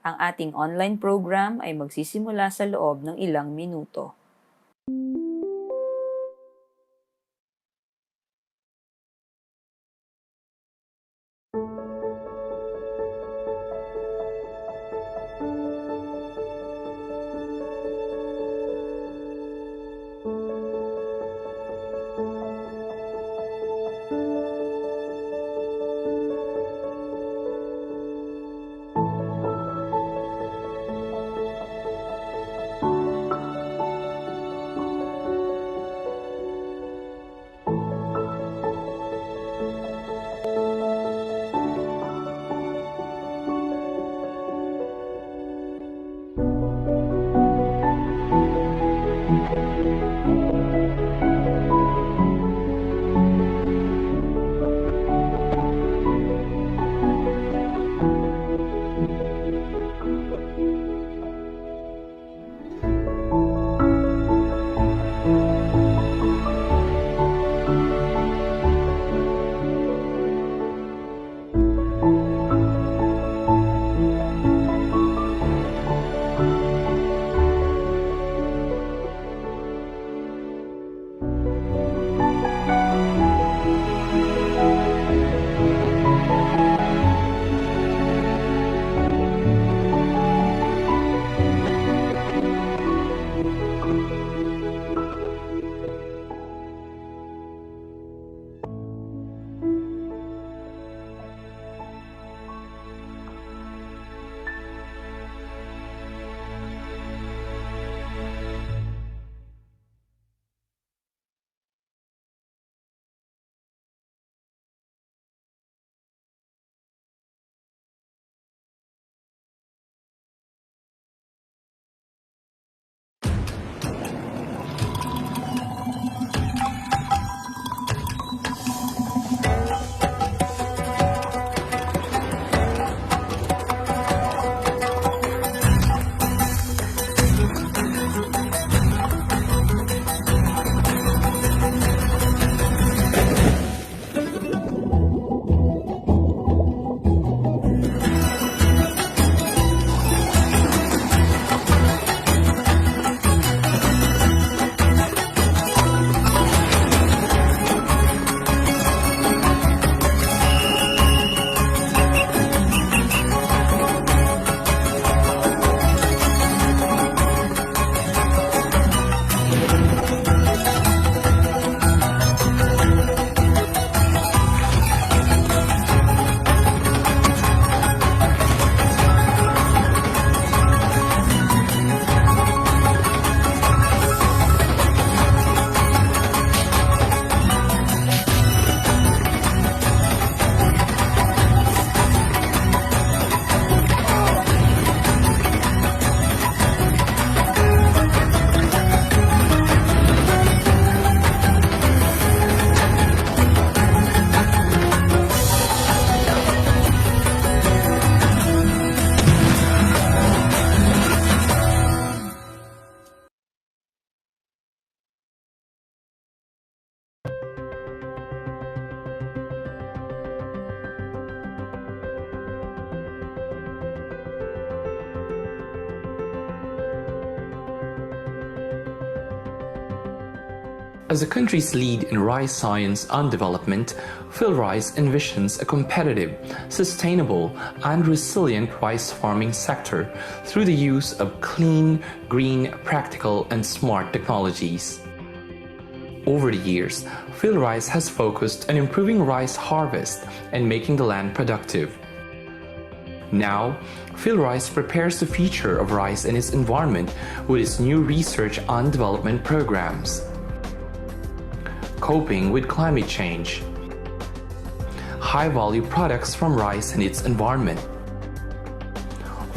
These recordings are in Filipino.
Ang ating online program ay magsisimula sa loob ng ilang minuto. As the country's lead in rice science and development, PhilRice envisions a competitive, sustainable, and resilient rice farming sector through the use of clean, green, practical, and smart technologies. Over the years, PhilRice has focused on improving rice harvest and making the land productive. Now, PhilRice prepares the future of rice and its environment with its new research and development programs. Coping with climate change, high-value products from rice and its environment,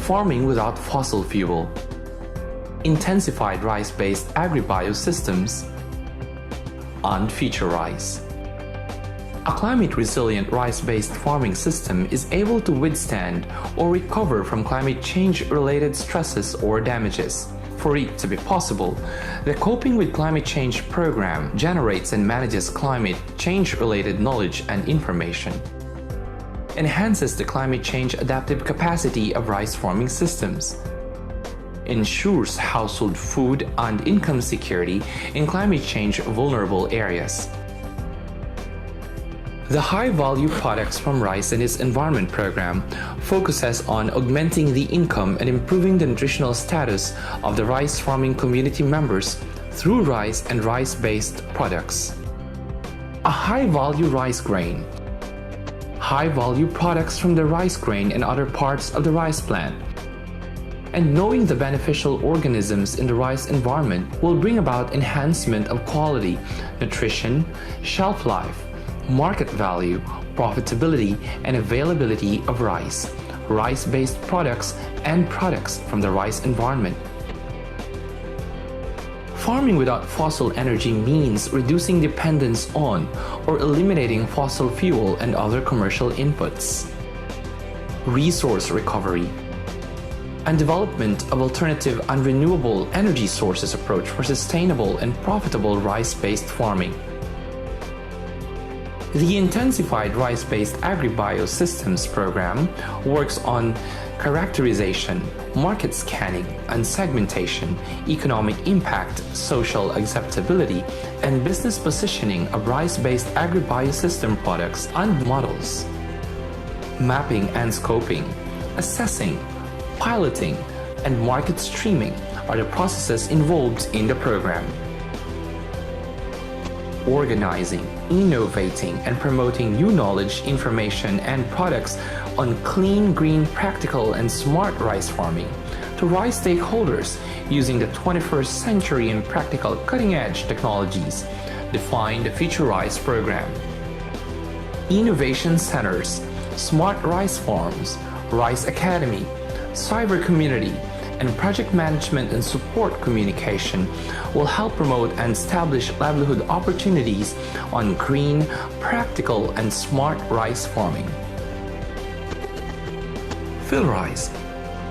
farming without fossil fuel, intensified rice-based agri-biosystems, and future rice. A climate-resilient rice-based farming system is able to withstand or recover from climate change-related stresses or damages. For it to be possible, the Coping with Climate Change program generates and manages climate change-related knowledge and information. enhances the climate change adaptive capacity of rice farming systems, ensures household food and income security in climate change vulnerable areas. The high-value products from rice and its environment program focuses on augmenting the income and improving the nutritional status of the rice farming community members through rice and rice-based products. A high-value rice grain. High-value products from the rice grain and other parts of the rice plant. And knowing the beneficial organisms in the rice environment will bring about enhancement of quality, nutrition, shelf life, market value, profitability, and availability of rice, rice-based products, and products from the rice environment. Farming without fossil energy means reducing dependence on or eliminating fossil fuel and other commercial inputs. Resource recovery and development of alternative and renewable energy sources approach for sustainable and profitable rice-based farming. The Intensified Rice-Based Agri-Biosystems program works on characterization, market scanning, and segmentation, economic impact, social acceptability, and business positioning of rice-based agri-biosystem products and models. Mapping and scoping, assessing, piloting, and market streaming are the processes involved in the program. Organizing, innovating, and promoting new knowledge, information, and products on clean, green, practical, and smart rice farming to rice stakeholders using the 21st century and practical cutting-edge technologies define the Future Rice program. Innovation centers, smart rice farms, rice academy, cyber community, and project management and support communication will help promote and establish livelihood opportunities on green, practical, and smart rice farming. PhilRice,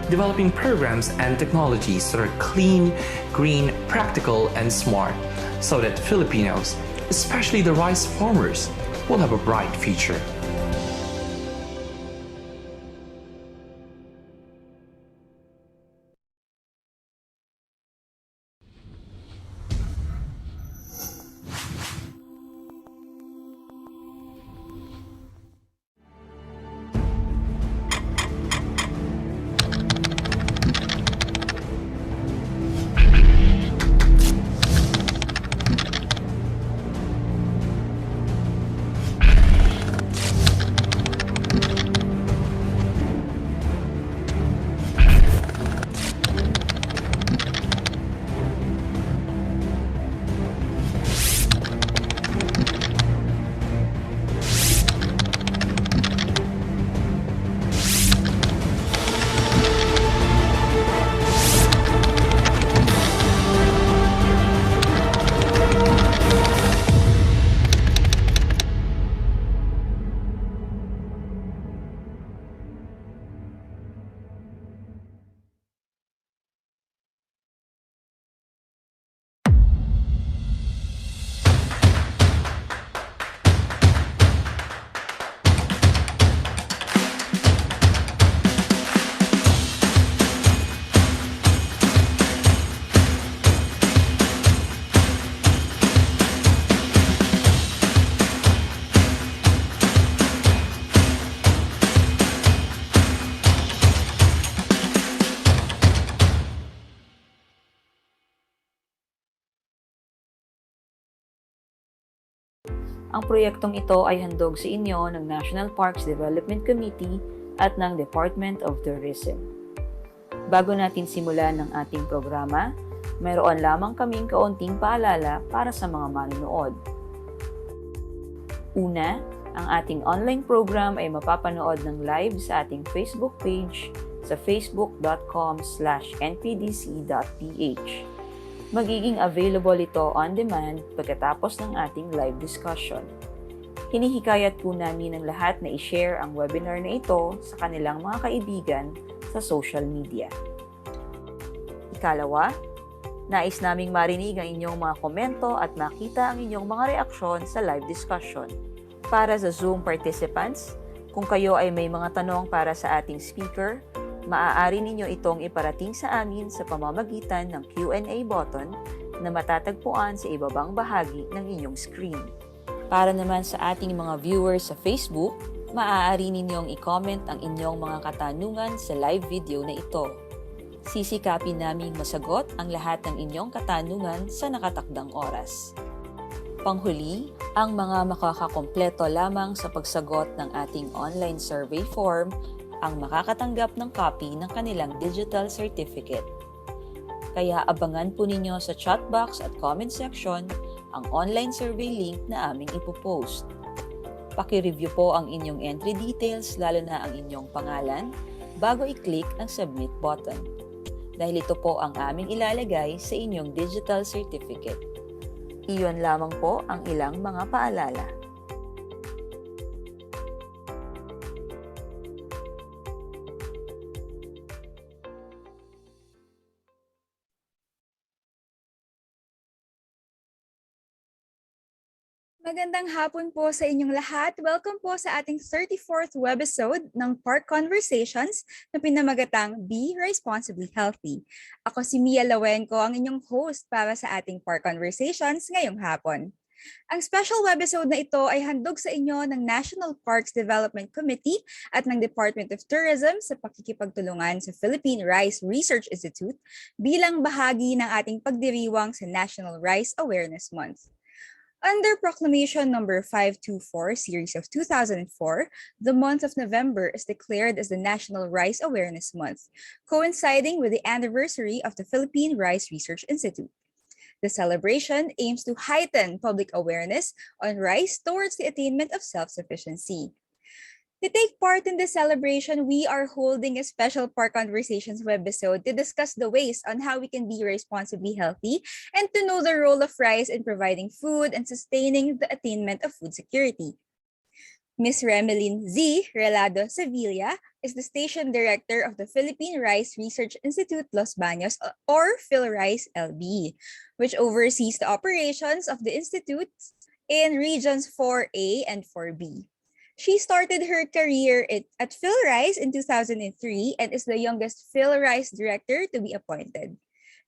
developing programs and technologies that are clean, green, practical, and smart, so that Filipinos, especially the rice farmers, will have a bright future. Ang proyektong ito ay handog sa inyo ng National Parks Development Committee at ng Department of Tourism. Bago natin simulan ng ating programa, mayroon lamang kaming kaunting paalala para sa mga manonood. Una, ang ating online program ay mapapanood ng live sa ating Facebook page sa facebook.com/npdc.ph. Magiging available ito on demand pagkatapos ng ating live discussion. Hinihikayat po namin ang lahat na i-share ang webinar na ito sa kanilang mga kaibigan sa social media. Ikalawa, nais naming marinig ang inyong mga komento at makita ang inyong mga reaksyon sa live discussion. Para sa Zoom participants, Kung kayo ay may mga tanong para sa ating speaker, maaari ninyo itong iparating sa amin sa pamamagitan ng Q&A button na matatagpuan sa ibabang bahagi ng inyong screen. Para naman sa ating mga viewers sa Facebook, maaari ninyong i-comment ang inyong mga katanungan sa live video na ito. Sisikapin naming masagot ang lahat ng inyong katanungan sa nakatakdang oras. Panghuli, ang mga makakakompleto lamang sa pagsagot ng ating online survey form ang makakatanggap ng copy ng kanilang digital certificate. Kaya abangan po ninyo sa chat box at comment section ang online survey link na aming ipopost. Paki-review po ang inyong entry details, lalo na ang inyong pangalan, bago i-click ang submit button. Dahil ito po ang aming ilalagay sa inyong digital certificate. Iyon lamang po ang ilang mga paalala. Magandang hapon po sa inyong lahat. Welcome po sa ating 34th webisode ng Park Conversations na pinamagatang Be Responsibly Healthy. Ako si Lauengco, ang inyong host para sa ating Park Conversations ngayong hapon. Ang special webisode na ito ay handog sa inyo ng National Parks Development Committee at ng Department of Tourism sa pakikipagtulungan sa Philippine Rice Research Institute bilang bahagi ng ating pagdiriwang sa National Rice Awareness Month. Under Proclamation Number 524, Series of 2004, the month of November is declared as the National Rice Awareness Month, coinciding with the anniversary of the Philippine Rice Research Institute. The celebration aims to heighten public awareness on rice towards the attainment of self-sufficiency. To take part in the celebration, we are holding a special Park Conversations webisode to discuss the ways on how we can be responsibly healthy and to know the role of rice in providing food and sustaining the attainment of food security. Ms. Rhemilyn Relado-Sevilla is the Station Director of the Philippine Rice Research Institute, Los Baños, or PhilRice LB, which oversees the operations of the institute in regions 4A and 4B. She started her career at PhilRice in 2003 and is the youngest PhilRice director to be appointed.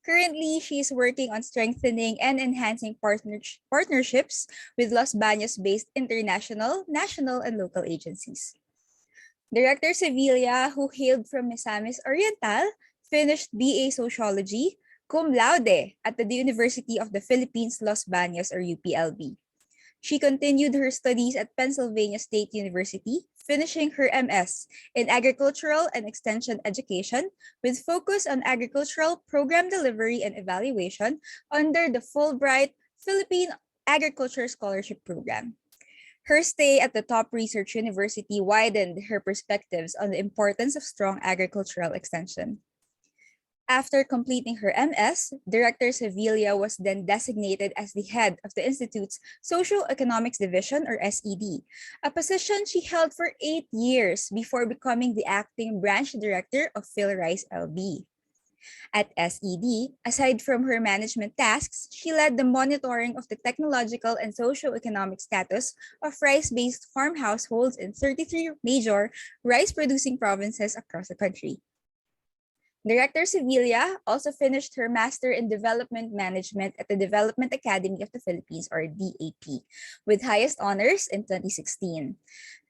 Currently, she is working on strengthening and enhancing partnerships with Los Baños-based international, national, and local agencies. Director Sevilla, who hailed from Misamis Oriental, finished BA Sociology, cum laude at the University of the Philippines, Los Baños, or UPLB. She continued her studies at Pennsylvania State University, finishing her MS in Agricultural and Extension Education with focus on agricultural program delivery and evaluation under the Fulbright Philippine Agriculture Scholarship Program. Her stay at the top research university widened her perspectives on the importance of strong agricultural extension. After completing her MS, Director Sevilla was then designated as the head of the Institute's Socio-Economics Division, or SED, a position she held for 8 years before becoming the acting branch director of PhilRice LB. At SED, aside from her management tasks, she led the monitoring of the technological and socio-economic status of rice-based farm households in 33 major rice-producing provinces across the country. Director Sevilla also finished her Master in Development Management at the Development Academy of the Philippines, or DAP, with highest honors in 2016.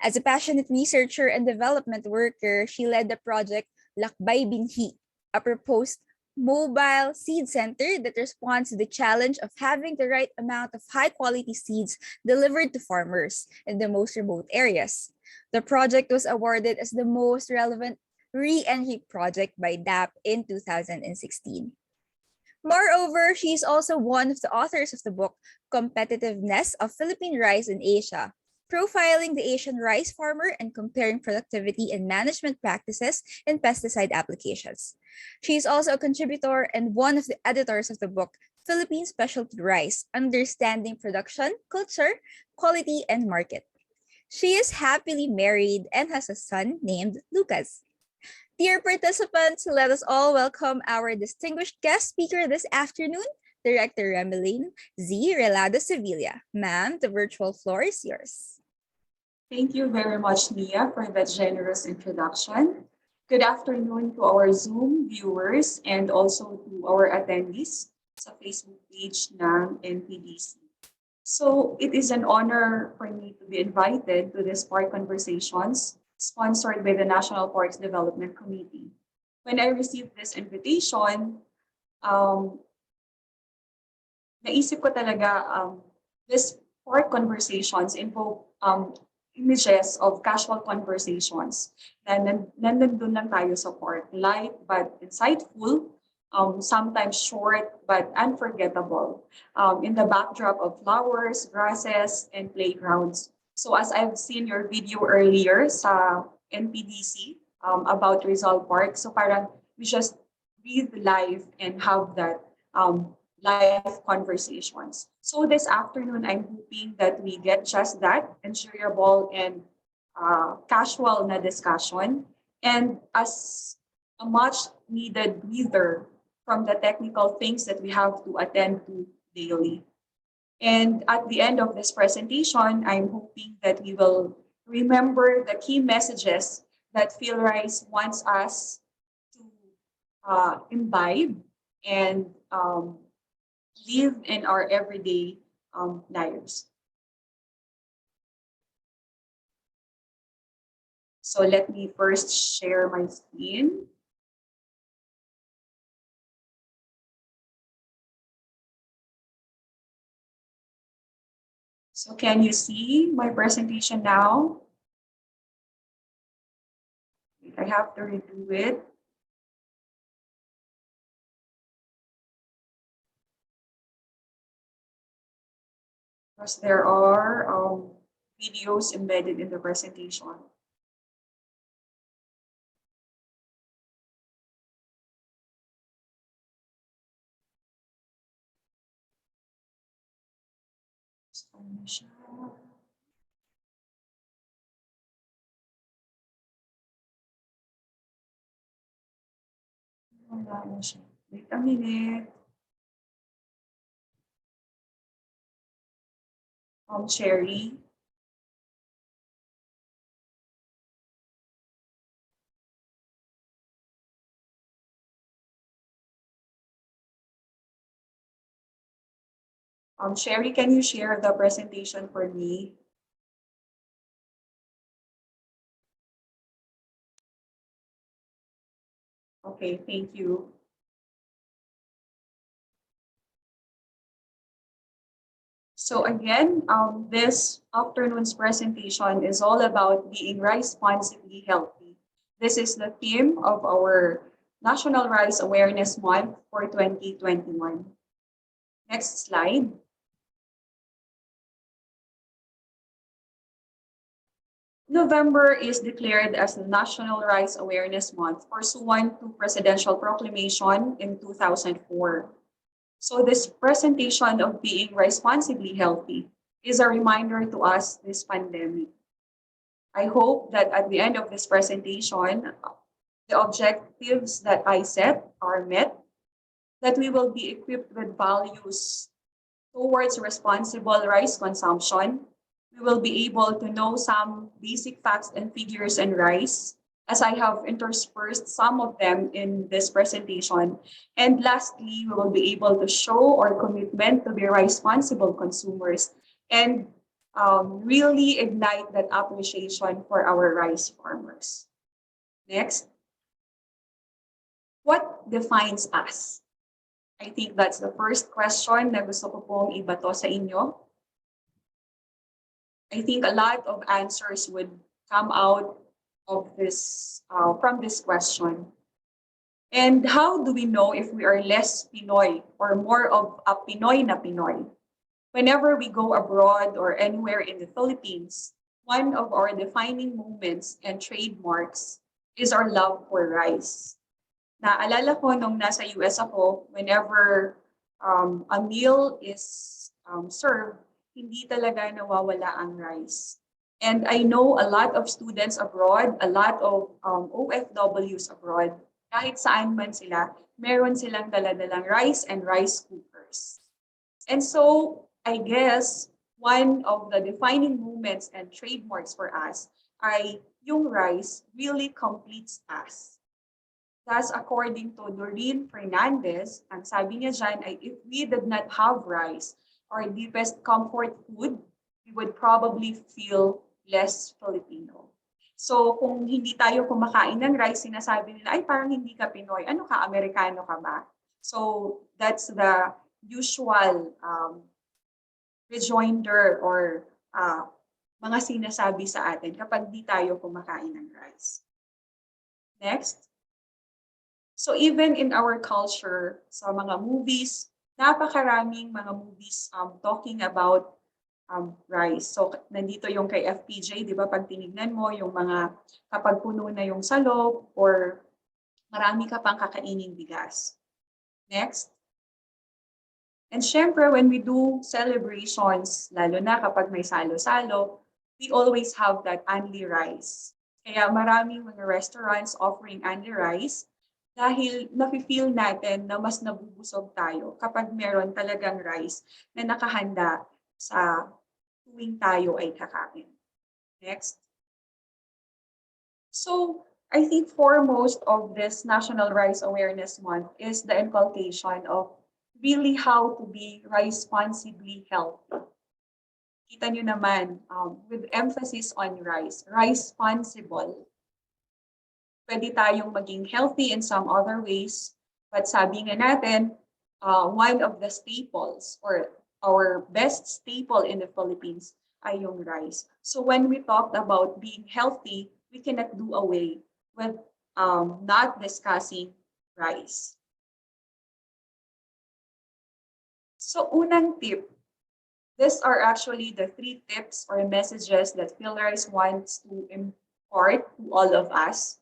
As a passionate researcher and development worker, she led the project Lakbay Binhi, a proposed mobile seed center that responds to the challenge of having the right amount of high-quality seeds delivered to farmers in the most remote areas. The project was awarded as the most relevant re-entry project by DAP in 2016. Moreover, she is also one of the authors of the book Competitiveness of Philippine Rice in Asia, profiling the Asian rice farmer and comparing productivity and management practices in pesticide applications. She is also a contributor and one of the editors of the book Philippine Specialty Rice, Understanding Production, Culture, Quality, and Market. She is happily married and has a son named Lucas. Dear participants, let us all welcome our distinguished guest speaker this afternoon, Director Rhemilyn Relado-Sevilla. Ma'am, the virtual floor is yours. Thank you very much, Mia, for that generous introduction. Good afternoon to our Zoom viewers and also to our attendees sa Facebook page ng NPDC. So it is an honor for me to be invited to this Park Conversations sponsored by the National Parks Development Committee. When I received this invitation, naisip ko talaga this Park Conversations invoke images of casual conversations na nandun lang tayo sa park, light but insightful, sometimes short but unforgettable, in the backdrop of flowers, grasses, and playgrounds. So as I've seen your video earlier sa NPDC about Rizal Park, so parang we just breathe life and have that live conversations. So this afternoon, I'm hoping that we get just that enjoyable and casual na discussion, and as a much needed breather from the technical things that we have to attend to daily. And at the end of this presentation, I'm hoping that we will remember the key messages that PhilRice wants us to imbibe and live in our everyday lives. So let me first share my screen. So can you see my presentation now? I have to redo it. Because there are videos embedded in the presentation. Wait a minute. Cherry. Sherry, can you share the presentation for me? Okay, thank you. So again, this afternoon's presentation is all about being responsibly healthy. This is the theme of our National Rice Awareness Month for 2021. Next slide. November is declared as the National Rice Awareness Month pursuant to Presidential Proclamation in 2004. So this presentation of being responsibly healthy is a reminder to us this pandemic. I hope that at the end of this presentation, the objectives that I set are met, that we will be equipped with values towards responsible rice consumption. We will be able to know some basic facts and figures on rice, as I have interspersed some of them in this presentation. And lastly, we will be able to show our commitment to be responsible consumers and really ignite that appreciation for our rice farmers. Next. What defines us? I think that's the first question na gusto ko pong ibato sa inyo. I think a lot of answers would come out of this from this question. And how do we know if we are less Pinoy or more of a Pinoy na Pinoy? Whenever we go abroad or anywhere in the Philippines, one of our defining moments and trademarks is our love for rice. Naalala ko nung nasa US ako, whenever a meal is served, hindi talaga nawawala ang rice. And I know a lot of students abroad, a lot of OFWs abroad, kahit saan man sila, meron silang dala-dalang rice and rice cookers. And so, I guess, one of the defining moments and trademarks for us ay yung rice really completes us. Thus, according to Doreen Fernandez, ang sabi niya dyan ay if we did not have rice, our deepest comfort food, we would probably feel less Filipino. So kung hindi tayo kumakain ng rice, sinasabi nila, ay parang hindi ka Pinoy. Ano ka, Amerikano ka ba? So that's the usual rejoinder or mga sinasabi sa atin kapag di tayo kumakain ng rice. Next. So even in our culture, sa mga movies, napakaraming mga movies talking about rice. So nandito yung kay FPJ, di ba? Pag tinignan mo yung mga kapag puno na yung salop or marami ka pang kakaining bigas. Next. And syempre, when we do celebrations, lalo na kapag may salo-salo, we always have that only rice. Kaya maraming mga restaurants offering only rice dahil nafe-feel natin na mas nabubusog tayo kapag meron talagang rice na nakahanda sa tuwing tayo ay kakain. Next. So, I think foremost of this National Rice Awareness Month is the inculcation of really how to be responsibly healthy. Kita nyo naman, with emphasis on rice, responsible. Pwede tayong maging healthy in some other ways, but sabi nga natin, one of the staples or our best staple in the Philippines ay yung rice. So when we talked about being healthy, we cannot do away with not discussing rice. So unang tip, these are actually the 3 tips or messages that PhilRice wants to impart to all of us.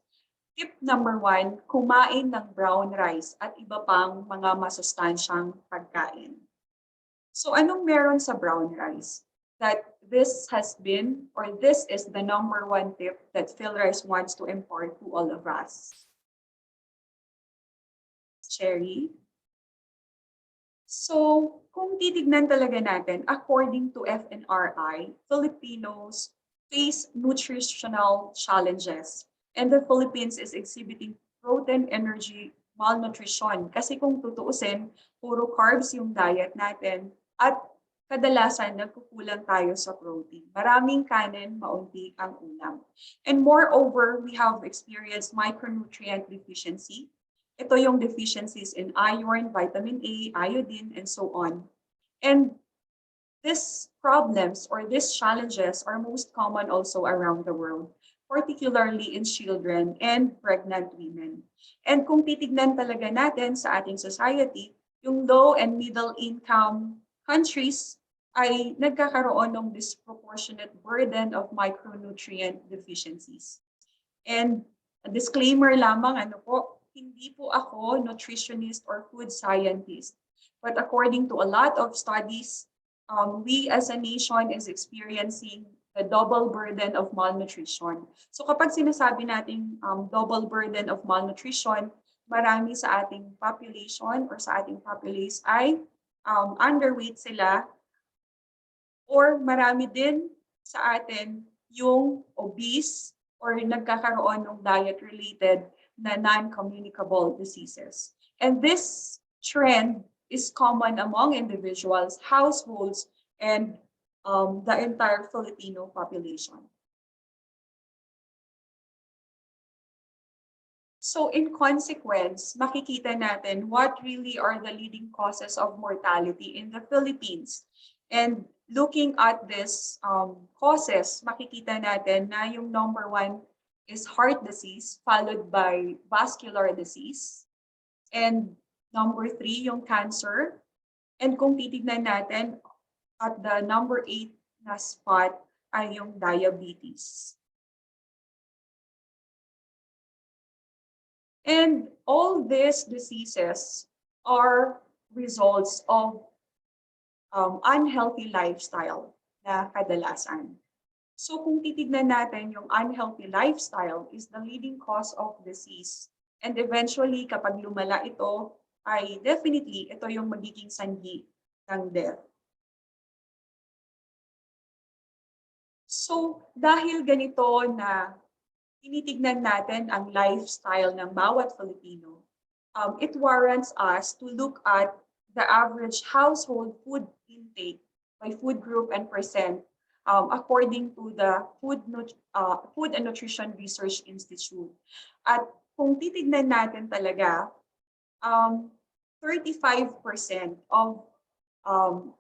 Tip number 1, kumain ng brown rice at iba pang mga masustansyang pagkain. So anong meron sa brown rice? That this has been, or this is the number 1 tip that PhilRice wants to impart to all of us. Cherry. So kung titignan talaga natin, according to FNRI, Filipinos face nutritional challenges. And the Philippines is exhibiting protein energy malnutrition. Kasi kung tutuusin, puro carbs yung diet natin at kadalasan nagkukulang tayo sa protein. Maraming kanin, maunti ang ulam. And moreover, we have experienced micronutrient deficiency. Ito yung deficiencies in iron, vitamin A, iodine, and so on. And these problems or these challenges are most common also around the world, particularly in children and pregnant women. And kung titignan talaga natin sa ating society, yung low and middle income countries ay nagkakaroon ng disproportionate burden of micronutrient deficiencies. And a disclaimer lamang, hindi po ako nutritionist or food scientist. But according to a lot of studies, we as a nation is experiencing the double burden of malnutrition. So kapag sinasabi natin double burden of malnutrition, marami sa ating population or sa ating populace ay underweight sila, or marami din sa atin yung obese or nagkakaroon ng diet-related na non-communicable diseases. And this trend is common among individuals, households, and the entire Filipino population. So in consequence, makikita natin what really are the leading causes of mortality in the Philippines. And looking at these causes, makikita natin na yung number 1 is heart disease, followed by vascular disease. And number 3, yung cancer. And kung titignan natin, at the number 8 na spot ay yung diabetes. And all these diseases are results of unhealthy lifestyle na kadalasan. So kung titignan natin, yung unhealthy lifestyle is the leading cause of disease. And eventually, kapag lumala ito, ay definitely ito yung magiging sanhi ng death. So dahil ganito na tinitignan natin ang lifestyle ng bawat Filipino, it warrants us to look at the average household food intake by food group and percent according to the Food and Nutrition Research Institute. At kung titignan natin talaga, 35% of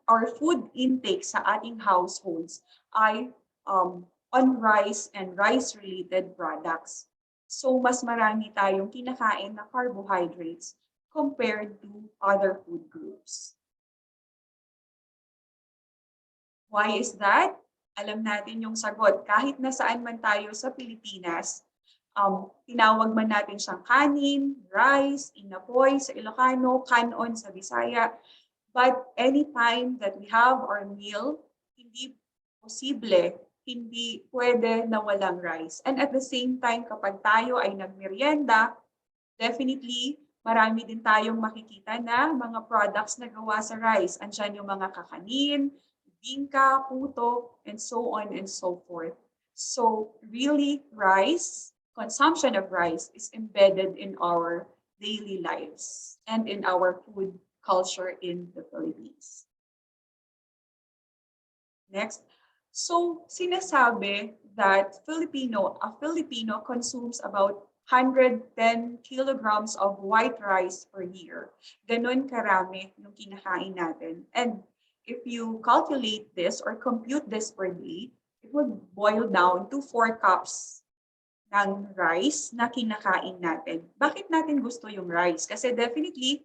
our food intake sa ating households ay on rice and rice-related products. So mas marami tayong kinakain na carbohydrates compared to other food groups. Why is that? Alam natin yung sagot. Kahit nasaan man tayo sa Pilipinas, tinawag man natin siyang kanin, rice, inapoy sa Ilocano, kanon sa Bisaya. But anytime that we have our meal, hindi posible, hindi pwede na walang rice. And at the same time, kapag tayo ay nagmerienda, definitely, marami din tayong makikita na mga products na gawa sa rice. Andiyan yung mga kakanin, bingka, puto, and so on and so forth. So really, rice, consumption of rice is embedded in our daily lives and in our food culture in the Philippines. Next. So sinasabi that a Filipino consumes about 110 kilograms of white rice per year. Ganon karami yung kinakain natin. And if you calculate this or compute this per day, it would boil down to 4 cups ng rice na kinakain natin. Bakit natin gusto yung rice? Kasi definitely,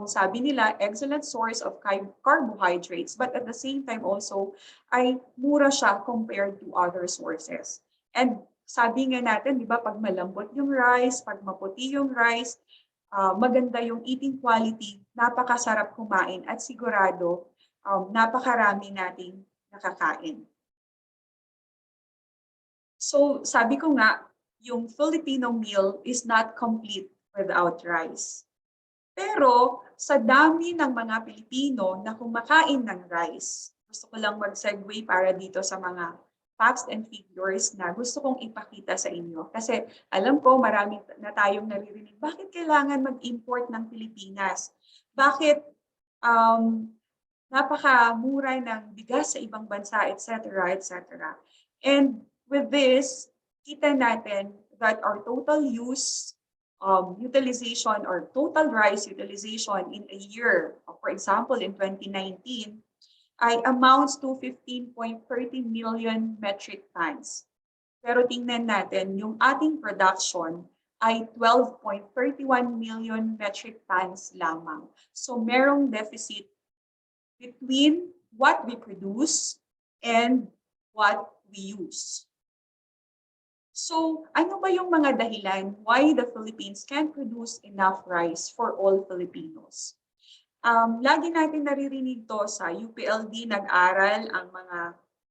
sabi nila, excellent source of carbohydrates, but at the same time also, ay mura siya compared to other sources. And sabi nga natin, di ba, pag malambot yung rice, pag maputi yung rice, maganda yung eating quality, napakasarap kumain at sigurado, napakarami nating nakakain. So sabi ko nga, yung Filipino meal is not complete without rice. Pero sa dami ng mga Pilipino na kumakain ng rice, gusto ko lang mag-segue para dito sa mga facts and figures na gusto kong ipakita sa inyo. Kasi alam ko marami na tayong naririnig, bakit kailangan mag-import ng Pilipinas? Bakit napakamura ng bigas sa ibang bansa, etc., etc. And with this, kita natin that our total utilization or total rice utilization in a year, for example, in 2019, amounts to 15.30 million metric tons. Pero tingnan natin, yung ating production ay 12.31 million metric tons lamang. So merong deficit between what we produce and what we use. So, ano ba yung mga dahilan why the Philippines can produce enough rice for all Filipinos? Lagi natin naririnig to sa UPLD, nag-aral ang mga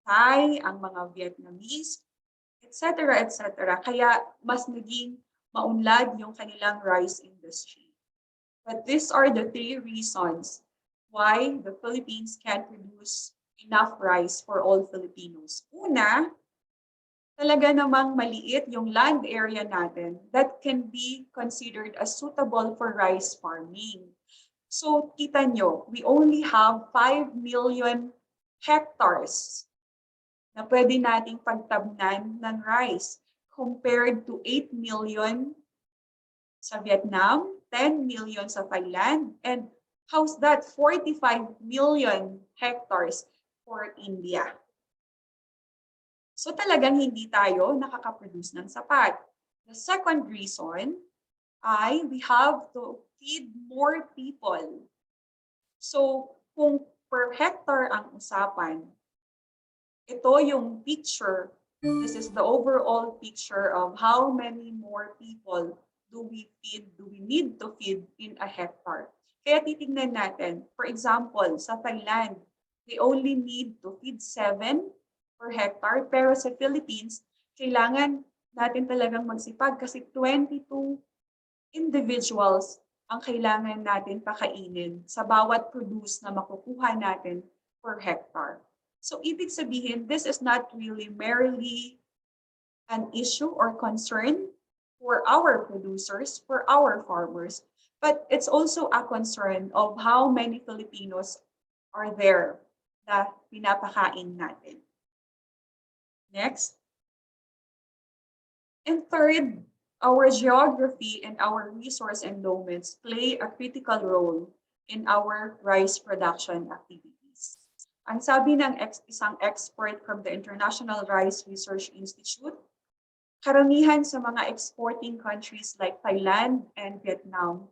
Thai, ang mga Vietnamese, etc., etc. Kaya mas naging maunlad yung kanilang rice industry. But these are the 3 reasons why the Philippines can produce enough rice for all Filipinos. Una, talaga namang maliit yung land area natin that can be considered as suitable for rice farming. So, kita nyo, we only have 5 million hectares na pwede nating pagtabnan ng rice compared to 8 million sa Vietnam, 10 million sa Thailand, and how's that? 45 million hectares for India. So talagang hindi tayo nakaka-produce ng sapat. The second reason ay we have to feed more people. So kung per hectare ang usapan, ito yung picture, this is the overall picture of how many more people do we need to feed in a hectare. Kaya titingnan natin, for example, sa Thailand, they only need to feed 7 per hectare, pero sa Philippines, kailangan natin talagang magsipag kasi 22 individuals ang kailangan natin pakainin sa bawat produce na makukuha natin per hectare. So ibig sabihin, this is not really merely an issue or concern for our producers, for our farmers, but it's also a concern of how many Filipinos are there na pinapakain natin. Next. And third, our geography and our resource endowments play a critical role in our rice production activities. Ang sabi ng isang expert from the International Rice Research Institute, karamihan sa mga exporting countries like Thailand and Vietnam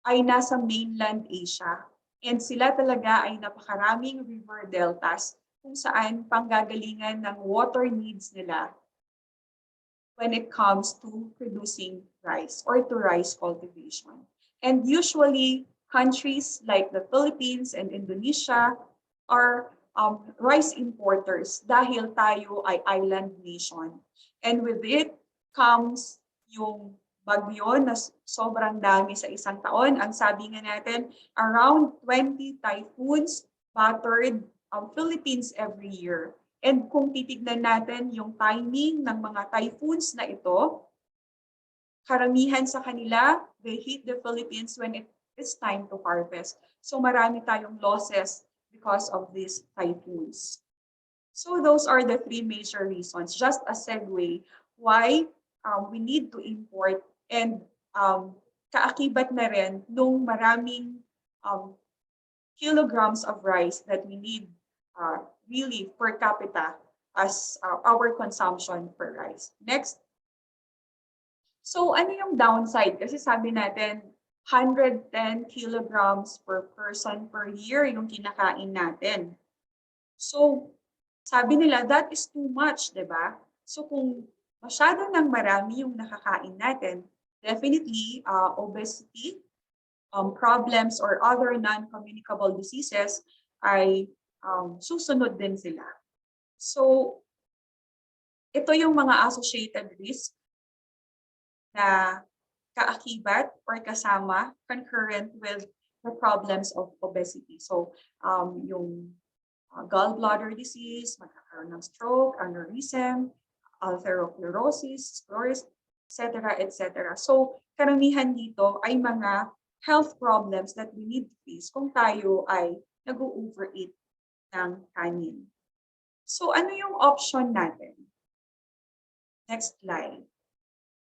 ay nasa mainland Asia. And sila talaga ay napakaraming river deltas kung saan panggagalingan ng water needs nila when it comes to producing rice or to rice cultivation. And usually, countries like the Philippines and Indonesia are rice importers dahil tayo ay island nation. And with it comes yung bagyo na sobrang dami sa isang taon. Ang sabi nga natin, around 20 typhoons battered ang Philippines every year. And kung titignan natin yung timing ng mga typhoons na ito, karamihan sa kanila, they hit the Philippines when it is time to harvest. So marami tayong losses because of these typhoons. So those are the three major reasons, just a segue, why we need to import and kaakibat na rin nung maraming kilograms of rice that we need really per capita as our consumption per rice. Next. So ano yung downside? Kasi sabi natin 110 kilograms per person per year yung kinakain natin. So sabi nila that is too much, di ba? So kung masyado nang marami yung nakakain natin, definitely obesity, problems or other non-communicable diseases ay susunod din sila. So, ito yung mga associated risk na kaakibat or kasama concurrent with the problems of obesity. So, yung gallbladder disease, magkakaroon ng stroke, aneurysm, 𝘷𝘪𝑜𝑝lerosis, etc., etc. So, karamihan dito ay mga health problems that we need to face kung tayo ay nag-overeat ng kanin. So, ano yung option natin? Next slide.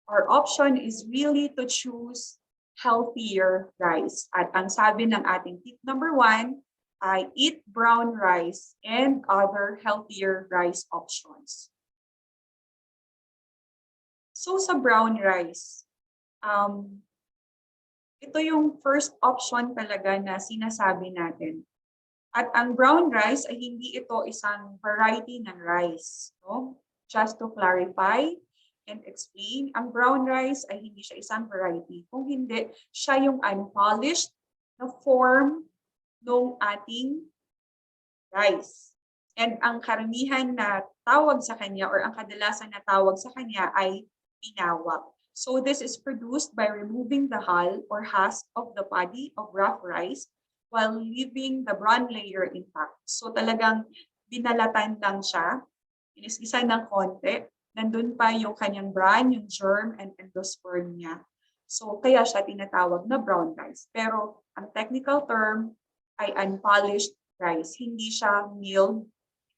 Our option is really to choose healthier rice. At ang sabi ng ating tip number 1 ay eat brown rice and other healthier rice options. So, sa brown rice, ito yung first option talaga na sinasabi natin. At ang brown rice ay hindi ito isang variety ng rice. No? Just to clarify and explain, ang brown rice ay hindi siya isang variety. Kung hindi, siya yung unpolished na form ng ating rice. And ang karamihan na tawag sa kanya or ang kadalasan na tawag sa kanya ay pinawak. So this is produced by removing the hull or husk of the body of rough rice while leaving the bran layer intact. So talagang binalatan lang siya, inis-isa ng konti, nandun pa yung kanyang bran, yung germ, and endosperm niya. So kaya siya tinatawag na brown rice. Pero ang technical term ay unpolished rice. Hindi siya milled,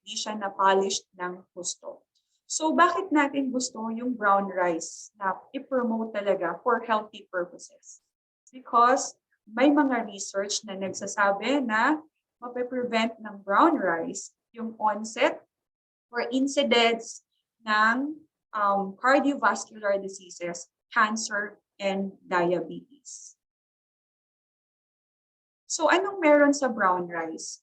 hindi siya na-polished ng gusto. So bakit natin gusto yung brown rice na i-promote talaga for healthy purposes? Because may mga research na nagsasabi na mape-prevent ng brown rice yung onset or incidence ng cardiovascular diseases, cancer, and diabetes. So anong meron sa brown rice?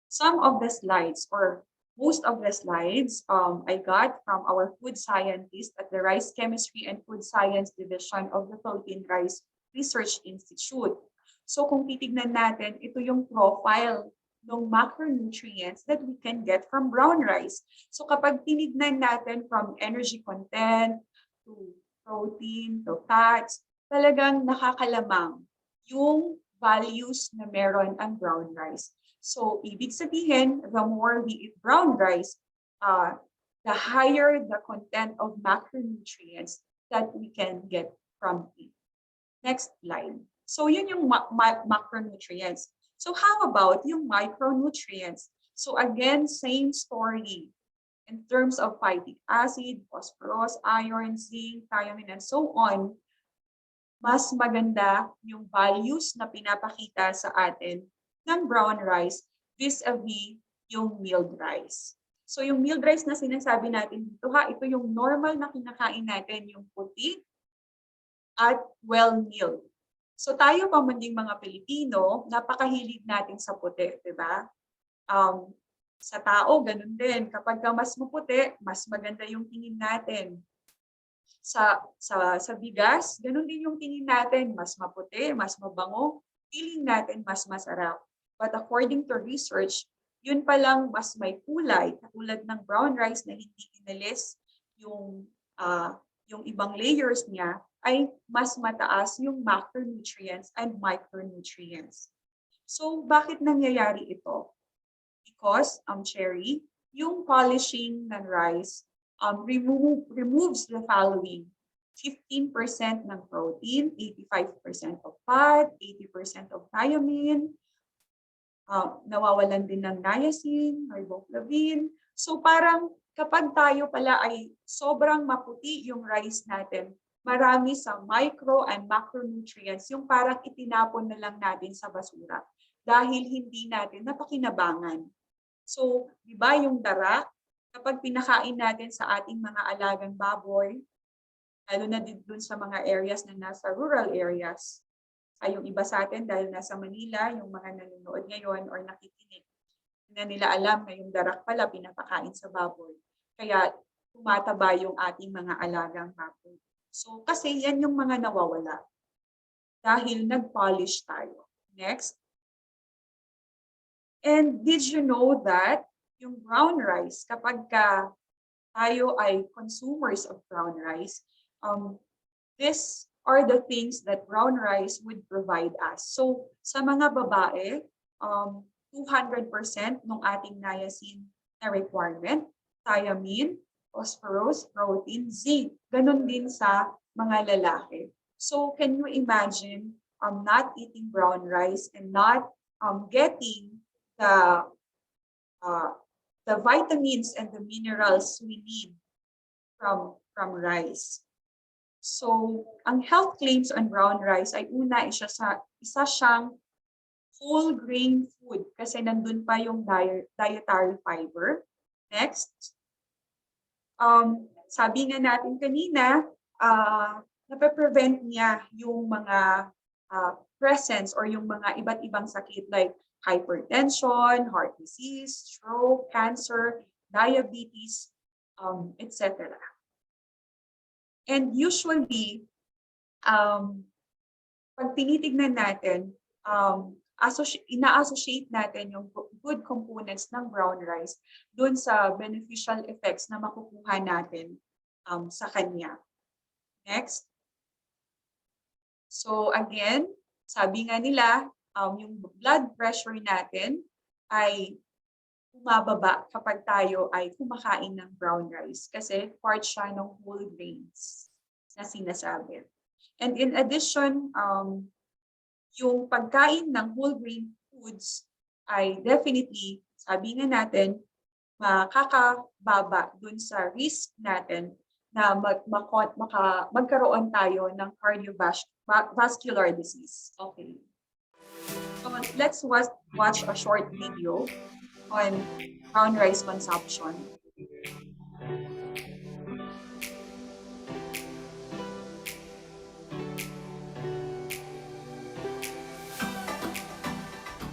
Some of the slides or most of the slides I got from our food scientist at the Rice Chemistry and Food Science Division of the Philippine Rice Research Institute. So kung titignan natin, ito yung profile ng macronutrients that we can get from brown rice. So kapag tinignan natin from energy content to protein to fats, talagang nakakalamang yung values na meron ang brown rice. So, ibig sabihin, the more we eat brown rice, the higher the content of macronutrients that we can get from it. Next slide. So, yun yung macronutrients. So, how about yung micronutrients? So, again, same story. In terms of phytic acid, phosphorus, iron, zinc, thiamine, and so on, mas maganda yung values na pinapakita sa atin ng brown rice vis-a-vis yung milled rice. So yung milled rice na sinasabi natin dito ito yung normal na kinakain natin, yung puti at well-milled. So tayo pamanding mga Pilipino, napakahilig natin sa puti, di ba? Sa tao, ganun din. Kapag mas maputi, mas maganda yung tingin natin. Sa bigas, ganun din yung tingin natin. Mas maputi, mas mabango, feeling natin mas masarap. But according to research, yun palang mas may kulay, katulad ng brown rice na hindi inalis yung ibang layers niya, ay mas mataas yung macronutrients and micronutrients. So, bakit nangyayari ito? Because, Cherry, yung polishing ng rice removes the following: 15% ng protein, 85% of fat, 80% of thiamine, nawawalan din ng niacin, riboflavin. So parang kapag tayo pala ay sobrang maputi yung rice natin, marami sa micro and macronutrients yung parang itinapon na lang natin sa basura dahil hindi natin napakinabangan. So, di ba yung darak, kapag pinakain natin sa ating mga alagang baboy, lalo na din dun sa mga areas na nasa rural areas, ay yung iba sa atin dahil nasa Manila, yung mga nanonood ngayon or nakikinig, na nila alam na yung darak pala pinapakain sa baboy. Kaya tumataba yung ating mga alagang baboy. So, kasi yan yung mga nawawala dahil nag-polish tayo. Next. And did you know that yung brown rice, kapag tayo ay consumers of brown rice, these are the things that brown rice would provide us. So sa mga babae, 200% ng ating niacin na requirement, thiamine, phosphorus, protein, zinc. Ganon din sa mga lalaki. So can you imagine not eating brown rice and not getting the vitamins and the minerals we need from rice. So, ang health claims on brown rice ay isa siyang whole grain food kasi nandun pa yung dietary fiber. Next. Sabi nga natin kanina, nape-prevent niya yung mga presence or yung mga iba't ibang sakit like hypertension, heart disease, stroke, cancer, diabetes, etc. And usually, pag tinitignan natin, ina-associate natin yung good components ng brown rice dun sa beneficial effects na makukuha natin sa kanya. Next. So again, sabi nga nila, yung blood pressure natin ay bumababa kapag tayo ay kumakain ng brown rice kasi part siya ng whole grains na sinasabi. And in addition, yung pagkain ng whole grain foods ay definitely, sabi nga natin, makakababa dun sa risk natin na magkaroon tayo ng cardiovascular disease. Okay. So let's watch a short video on brown rice consumption.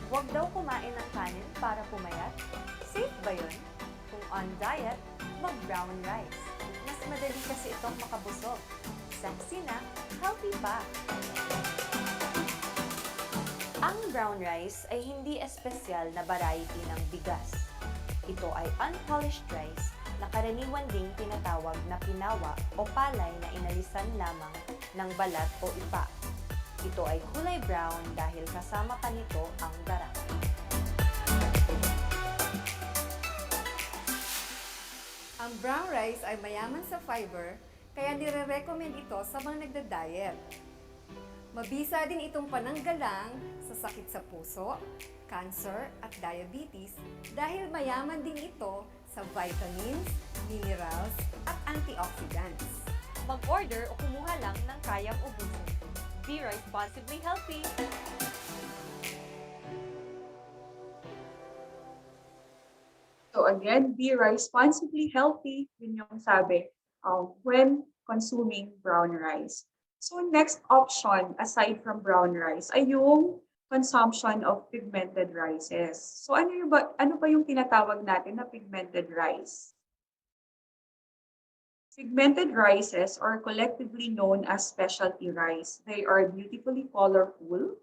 Huwag daw kumain ng kanin para pumayat? Safe ba yun? Kung on diet, mag-brown rice. Mas madali kasi itong makabusog. Sexy na, healthy pa. Ang brown rice ay hindi espesyal na variety ng bigas. Ito ay unpolished rice na karaniwan ding tinatawag na pinawa o palay na inalisan lamang ng balat o ipa. Ito ay kulay brown dahil kasama pa nito ang darak. brown rice ay mayaman sa fiber, kaya nire-recommend ito sa mga nagda-diet. Mabisa din itong pananggalang sa sakit sa puso, cancer at diabetes dahil mayaman din ito sa vitamins, minerals at antioxidants. Mag-order o kumuha lang ng kayang ubusin. Be responsibly healthy! So again, be responsibly healthy, yun yung sabi, when consuming brown rice. So next option, aside from brown rice, ay yung consumption of pigmented rices. So ano ba yung tinatawag natin na pigmented rice? Pigmented rices are collectively known as specialty rice. They are beautifully colorful.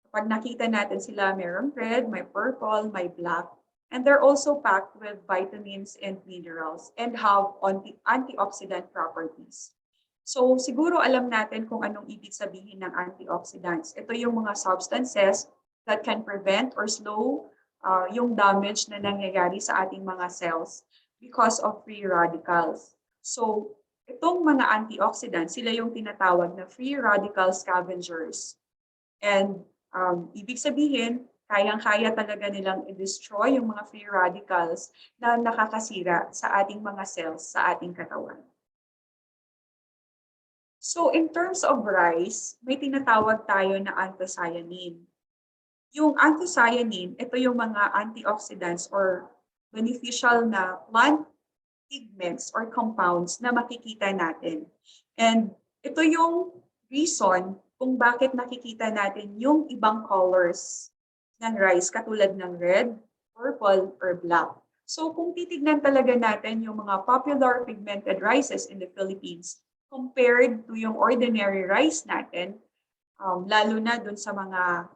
Kapag nakita natin sila, mayroong red, may purple, may black. And they're also packed with vitamins and minerals and have antioxidant properties. So siguro alam natin kung anong ibig sabihin ng antioxidants. Ito yung mga substances that can prevent or slow yung damage na nangyayari sa ating mga cells because of free radicals. So itong mga antioxidants, sila yung tinatawag na free radical scavengers. And ibig sabihin, kayang-kaya talaga nilang i-destroy yung mga free radicals na nakakasira sa ating mga cells, sa ating katawan. So in terms of rice, may tinatawag tayo na anthocyanin. Yung anthocyanin, ito yung mga antioxidants or beneficial na plant pigments or compounds na makikita natin. And ito yung reason kung bakit nakikita natin yung ibang colors ng rice katulad ng red, purple, or black. So kung titignan talaga natin yung mga popular pigmented rices in the Philippines compared to yung ordinary rice natin, lalo na dun sa mga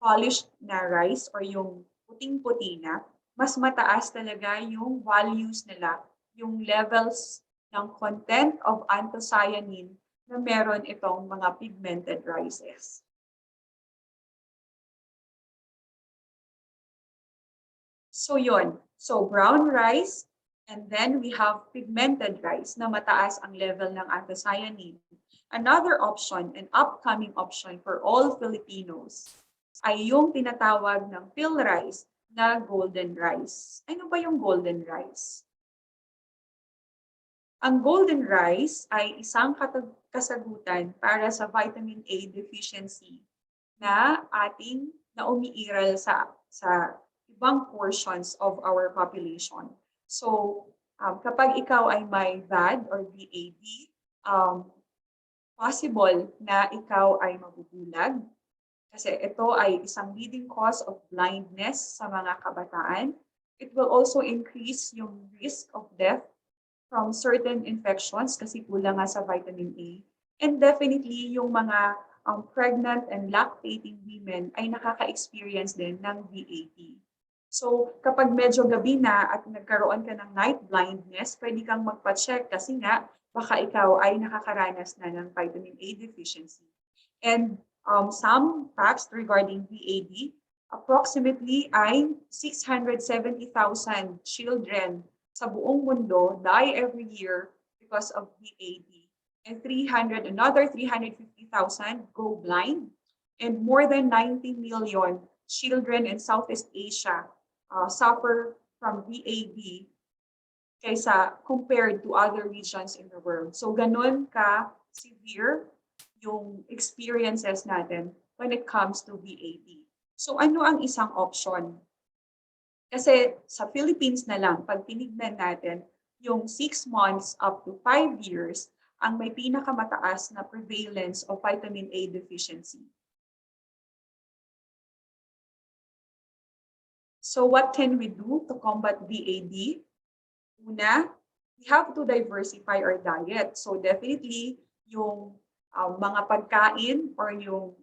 polished na rice or yung puting-puti na, mas mataas talaga yung values nila, yung levels ng content of anthocyanin na meron itong mga pigmented rices. So yun, so brown rice, and then we have pigmented rice na mataas ang level ng anthocyanin. Another option, an upcoming option for all Filipinos, ay yung tinatawag ng pill rice na golden rice. Ano ba yung golden rice? Ang golden rice ay isang kasagutan para sa vitamin A deficiency na umiiral sa ibang portions of our population. So, kapag ikaw ay may VAD or VAD, possible na ikaw ay mabubulag kasi ito ay isang leading cause of blindness sa mga kabataan. It will also increase yung risk of death from certain infections kasi kulang nga sa vitamin A. And definitely yung mga pregnant and lactating women ay nakaka-experience din ng VAD. So kapag medyo gabi na at nagkaroon ka ng night blindness, pwede kang magpa-check kasi nga baka ikaw ay nakakaranas na ng vitamin A deficiency. And some facts regarding VAD, approximately ay 670,000 children sa buong mundo die every year because of VAD. And another 350,000 go blind. And more than 90 million children in Southeast Asia suffer from VAD compared to other regions in the world. So ganun ka-severe yung experiences natin when it comes to VAD. So ano ang isang option? Kasi sa Philippines na lang, pag tinignan natin, yung 6 months up to 5 years, ang may pinakamataas na prevalence of vitamin A deficiency. So what can we do to combat VAD? Una, we have to diversify our diet. So definitely, yung mga pagkain or yung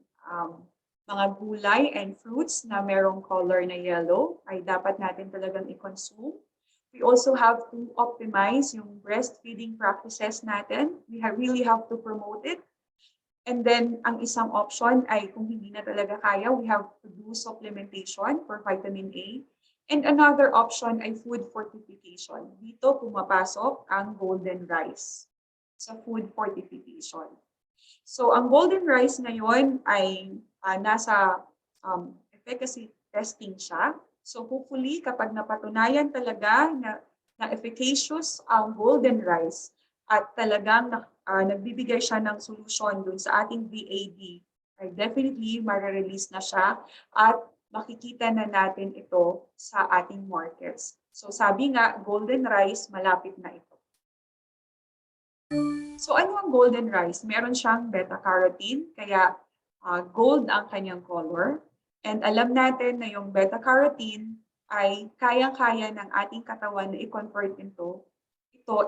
mga gulay and fruits na merong color na yellow ay dapat natin talagang i-consume. We also have to optimize yung breastfeeding practices natin. We really have to promote it. And then, ang isang option ay kung hindi na talaga kaya, we have to do supplementation for vitamin A. And another option ay food fortification. Dito pumapasok ang golden rice sa food fortification. So ang golden rice ngayon ay nasa efficacy testing siya. So hopefully kapag napatunayan talaga na efficacious ang golden rice at talagang nagbibigay siya ng solusyon dun sa ating VAD, ay definitely mare-release na siya at makikita na natin ito sa ating markets. So sabi nga, golden rice, malapit na ito. So ano ang golden rice? Meron siyang beta-carotene, kaya gold ang kanyang color. And alam natin na yung beta-carotene ay kayang-kaya ng ating katawan na i-convert ito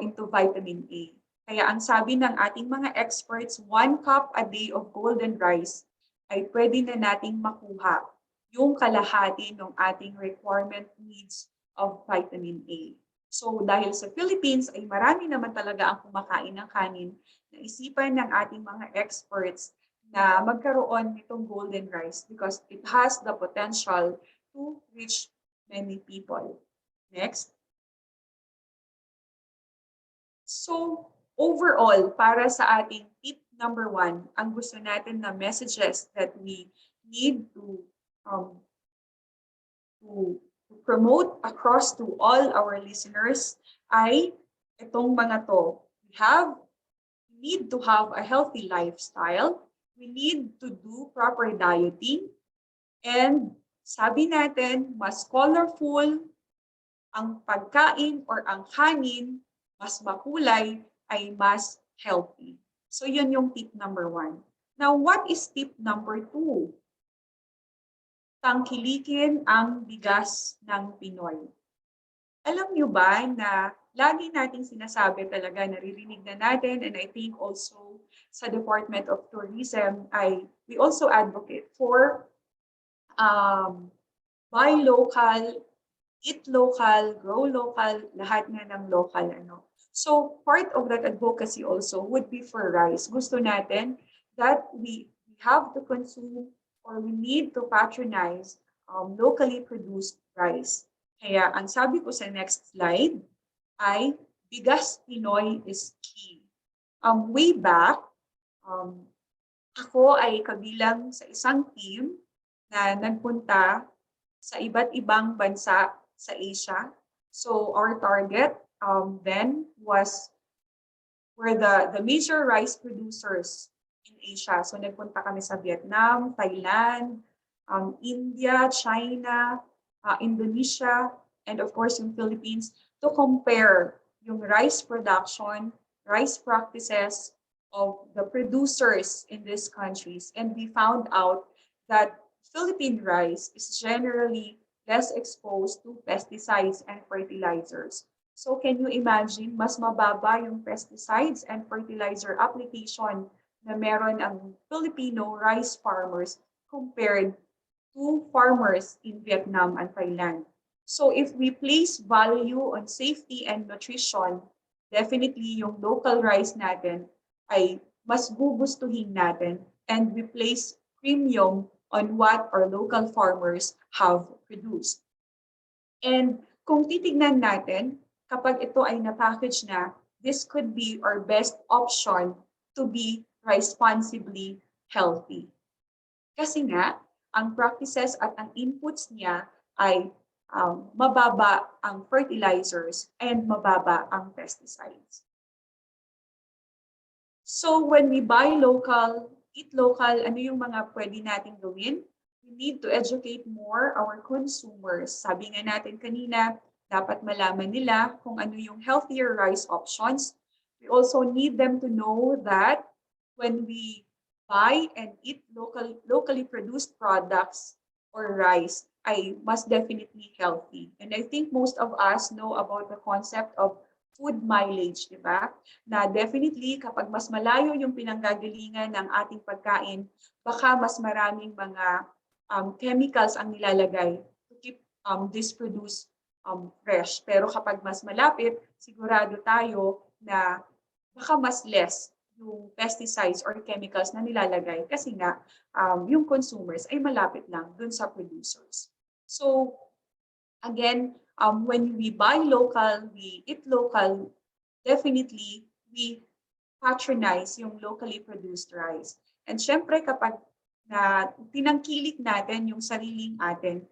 into vitamin A. Kaya ang sabi ng ating mga experts, 1 cup a day of golden rice ay pwede na nating makuha yung kalahati ng ating requirement needs of vitamin A. So dahil sa Philippines ay marami naman talaga ang kumakain ng kanin, naisipan ng ating mga experts na magkaroon nitong golden rice because it has the potential to reach many people. Next. So overall, para sa ating tip number 1, ang gusto natin na messages that we need to promote across to all our listeners ay itong mga to. We need to have a healthy lifestyle. We need to do proper dieting. And sabi natin, mas colorful ang pagkain or ang kanin, mas makulay, ay mas healthy. So yun yung tip number 1. Now, what is tip number 2? Tangkilikin ang bigas ng Pinoy. Alam nyo ba na lagi nating sinasabi talaga, naririnig na natin, and I think also sa Department of Tourism ay we also advocate for buy local, eat local, grow local, lahat na ng local. So part of that advocacy also would be for rice. Gusto natin that we have to consume or we need to patronize locally produced rice. Kaya ang sabi ko sa next slide ay bigas Pinoy is key. Way back, ako ay kabilang sa isang team na nagpunta sa iba't ibang bansa sa Asia. So our target then was were the major rice producers in Asia. So nagpunta kami sa Vietnam, Thailand, India, China, Indonesia, and of course yung Philippines to compare yung rice production, rice practices of the producers in these countries. And we found out that Philippine rice is generally less exposed to pesticides and fertilizers. So can you imagine, mas mababa yung pesticides and fertilizer application na meron ang Filipino rice farmers compared to farmers in Vietnam and Thailand. So if we place value on safety and nutrition, definitely yung local rice natin ay mas gugustuhin natin, and we place premium on what our local farmers have produced. And kung titignan natin, kapag ito ay na-package na, this could be our best option to be responsibly healthy. Kasi nga, ang practices at ang inputs niya ay mababa ang fertilizers and mababa ang pesticides. So when we buy local, eat local, ano yung mga pwede natin gawin? We need to educate more our consumers. Sabi nga natin kanina, dapat malaman nila kung ano yung healthier rice options. We also need them to know that when we buy and eat locally produced products or rice, ay mas definitely healthy. And I think most of us know about the concept of food mileage, di ba? Na definitely kapag mas malayo yung pinanggagalingan ng ating pagkain, baka mas maraming mga chemicals ang nilalagay to keep this produce fresh. Pero kapag mas malapit, sigurado tayo na baka mas less yung pesticides or chemicals na nilalagay kasi nga yung consumers ay malapit lang dun sa producers. So Again, when we buy local, we eat local, definitely we patronize yung locally produced rice. And syempre kapag na tinangkilik natin yung sariling atin,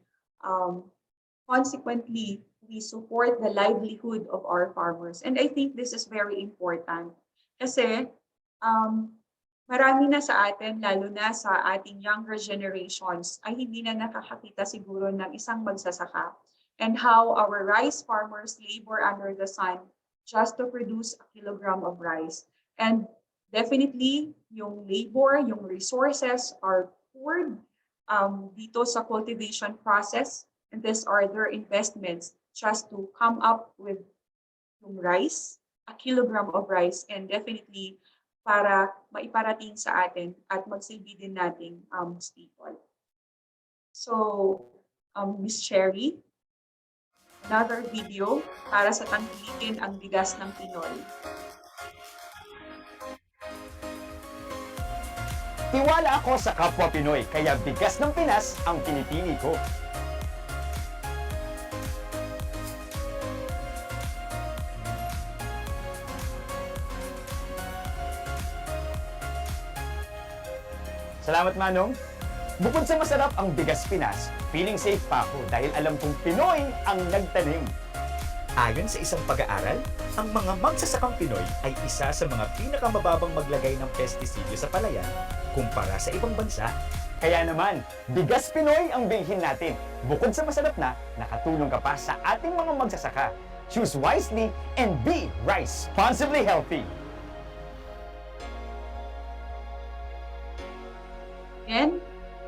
consequently, we support the livelihood of our farmers. And I think this is very important kasi marami na sa atin, lalo na sa ating younger generations, ay hindi na nakakakita siguro ng isang magsasaka and how our rice farmers labor under the sun just to produce a kilogram of rice. And definitely, yung labor, yung resources are poured dito sa cultivation process, and these are their investments just to come up with yung rice, a kilogram of rice, and definitely para maiparating sa atin at magsilbi din nating staple. So, Miss Cherry, another video para sa tangkilikin ang bigas ng Pinoy. Tiwala ako sa kapwa Pinoy, kaya bigas ng Pinas ang pinipili ko. Salamat, Manong. Bukod sa masarap ang bigas Pinas, feeling safe pa ako dahil alam kong Pinoy ang nagtanim. Ayon sa isang pag-aaral, ang mga magsasakang Pinoy ay isa sa mga pinakamababang maglagay ng pestisidyo sa palayan kumpara sa ibang bansa. Kaya naman, bigas Pinoy ang bilhin natin. Bukod sa masarap na, nakatulong ka pa sa ating mga magsasaka. Choose wisely and be responsibly healthy. Again,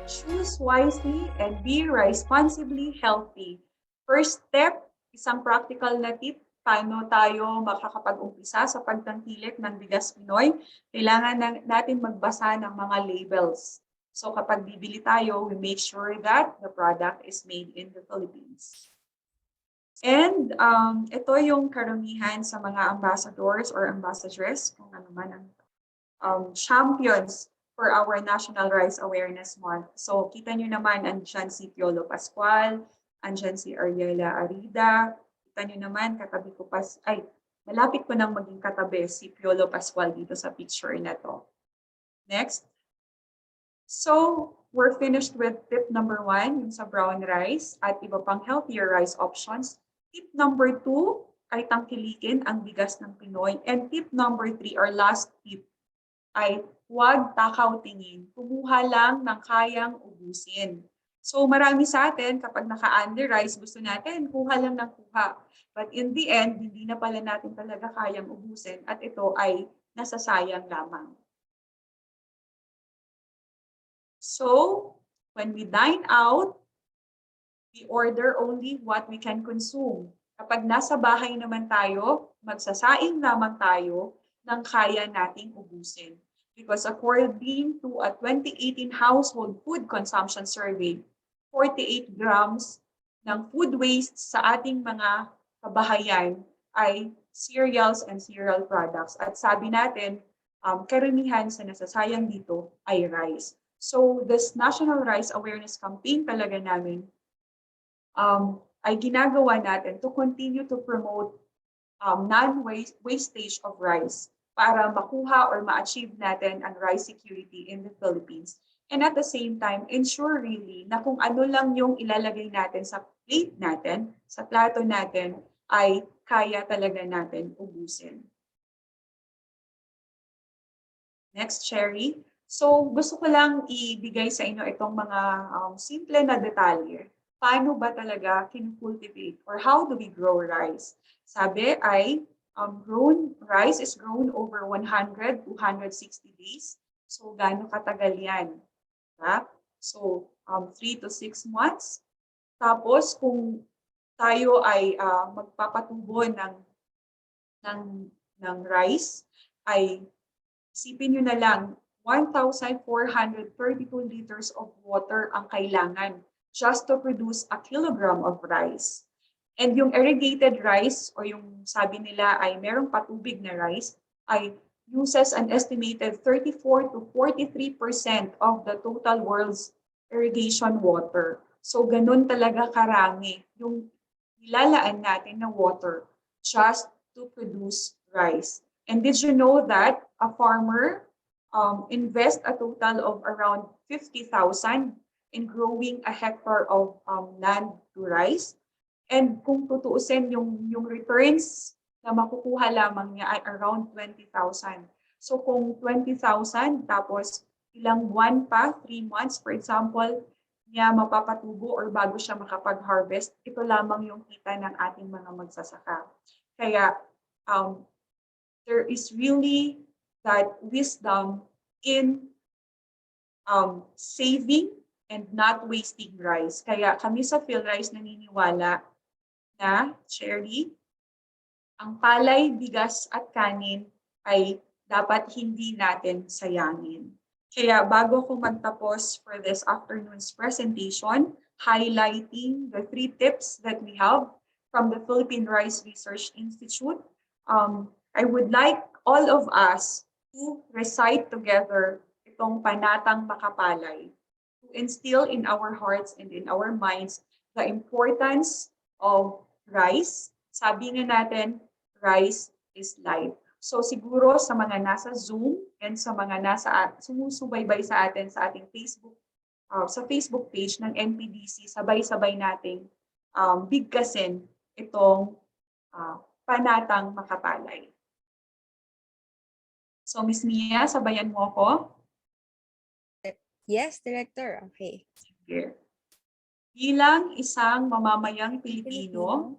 choose wisely and be responsibly healthy. First step, isang practical na tip, paano tayo makakapag-umpisa sa pagtangkilik ng bigas Pinoy, kailangan natin magbasa ng mga labels. So kapag bibili tayo, we make sure that the product is made in the Philippines. And ito yung karamihan sa mga ambassadors or ambassadress, kung ano man ang champions for our National Rice Awareness Month. So kita nyo naman, andyan si Piolo Pascual, andyan si Ariela Arida. Kita nyo naman, katabi ko malapit ko nang maging katabi si Piolo Pascual dito sa picture na to. Next. So, we're finished with tip number 1, yung sa brown rice at iba pang healthier rice options. Tip number 2 ay tangkilikin ang bigas ng Pinoy. And tip number 3, or last tip, ay huwag takaw tingin. Kumuha lang ng kayang ubusin. So marami sa atin, kapag naka-under rice, gusto natin, kuha lang ng kuha. But in the end, hindi na pala natin talaga kayang ubusin at ito ay nasasayang lamang. So, when we dine out, we order only what we can consume. Kapag nasa bahay naman tayo, magsasaing lamang tayo ng kaya nating ubusin. Because according to a 2018 Household Food Consumption Survey, 48 grams ng food waste sa ating mga kabahayan ay cereals and cereal products. At sabi natin, karamihan sa nasasayang dito ay rice. So this National Rice Awareness Campaign talaga namin ay ginagawa natin to continue to promote non-wastage of rice para makuha or ma-achieve natin ang rice security in the Philippines. And at the same time, ensure really na kung ano lang yung ilalagay natin sa plate natin, sa plato natin, ay kaya talaga natin ubusin. Next, Cherry. So, gusto ko lang ibigay sa inyo itong mga simple na detalye. Paano ba talaga kin-cultivate or how do we grow rice? Sabi ay, rice is grown over 100 to 160 days. So, gaano katagal yan? Diba? So, 3 to 6 months. Tapos, kung tayo ay magpapatubo ng rice, ay isipin nyo na lang, 1,432 liters of water ang kailangan just to produce a kilogram of rice. And yung irrigated rice, o yung sabi nila ay merong patubig na rice, ay uses an estimated 34 to 43% of the total world's irrigation water. So ganun talaga karami yung nilalaan natin na water just to produce rice. And did you know that a farmer invest a total of around 50,000 in growing a hectare of land to rice? And kung tutuusin yung returns na makukuha lamang niya ay around 20,000. So kung 20,000 tapos ilang buwan pa, 3 months for example, niya mapapatubo or bago siya makapag-harvest, ito lamang yung kita ng ating mga magsasaka. Kaya there is really that wisdom in saving and not wasting rice. Kaya kami sa PhilRice naniniwala na, Cherry, ang palay, bigas at kanin ay dapat hindi natin sayangin. Kaya bago ko magtapos for this afternoon's presentation, highlighting the 3 tips that we have from the Philippine Rice Research Institute, I would like all of us to recite together itong panatang makapalay, to instill in our hearts and in our minds the importance of rice. Sabi nga natin, rice is life. So siguro sa mga nasa Zoom and sa mga sumusubaybay sa atin sa ating Facebook, sa Facebook page ng NPDC, sabay-sabay nating bigkasin itong panatang makapalay. So Ms. Mia, sabayan mo ako. Yes, Director. Okay. Sige. Bilang isang mamamayang Pilipino,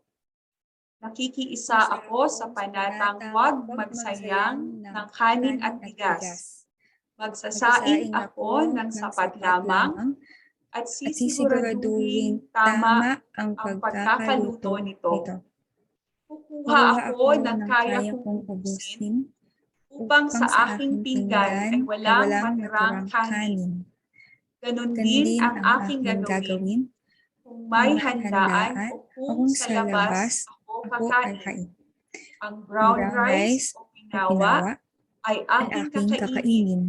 nakikiisa ako sa panatang huwag magsayang ng kanin at bigas. Magsasaing ako ng sapat lamang at sisiguraduhin tama ang pagkakaluto nito. Kukuha ako ng kaya kong ubusin upang sa aking pinggan ay walang matirang kanin. Ganon din ang aking gagawin kung may handaan o kung sa labas ako kakain. Ang brown rice o pinawa ay aking kakainin,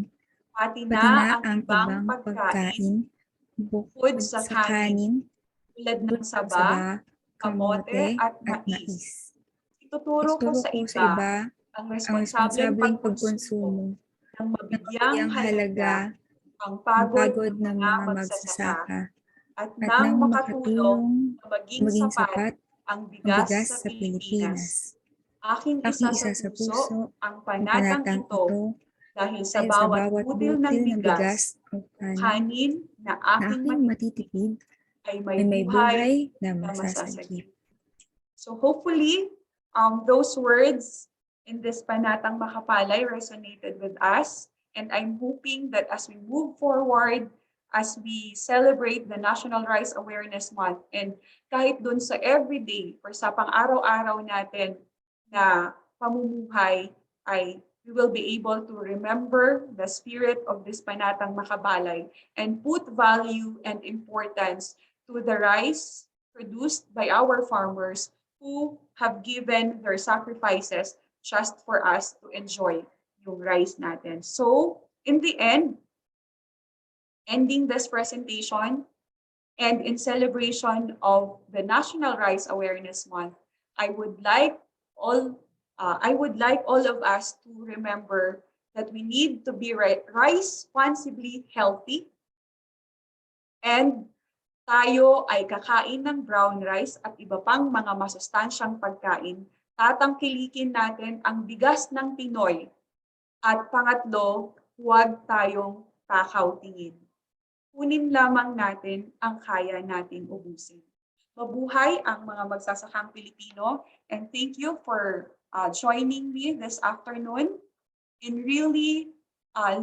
pati na ang ibang pagkain bukod sa kanin tulad ng saba, kamote at mais. Ituturo ko sa iba ang responsableng pagkonsumo ng mabigyang halaga ang pagod ng mga magsasaka at nang makatulong na maging sapat ang bigas sa Pilipinas. Aking isa sa puso ang panatang ito dahil sa bawat budil ng bigas o kanin na aking matitipid ay may buhay na masasagip. So hopefully, those words in this panatang makapalay resonated with us. And I'm hoping that as we move forward, as we celebrate the National Rice Awareness Month, and kahit dun sa everyday or sa pang-araw-araw natin na pamumuhay, we will be able to remember the spirit of this panatang makabalay and put value and importance to the rice produced by our farmers who have given their sacrifices just for us to enjoy yung rice natin. So, in the end, ending this presentation and in celebration of the National Rice Awareness Month, I would like all of us to remember that we need to be responsibly healthy, and tayo ay kakain ng brown rice at iba pang mga masustansyang pagkain. Tatangkilikin natin ang bigas ng Pinoy. At pangatlo, huwag tayong takaw tingin. Kunin lamang natin ang kaya nating ubusin. Mabuhay ang mga magsasakang Pilipino, and thank you for joining me this afternoon in really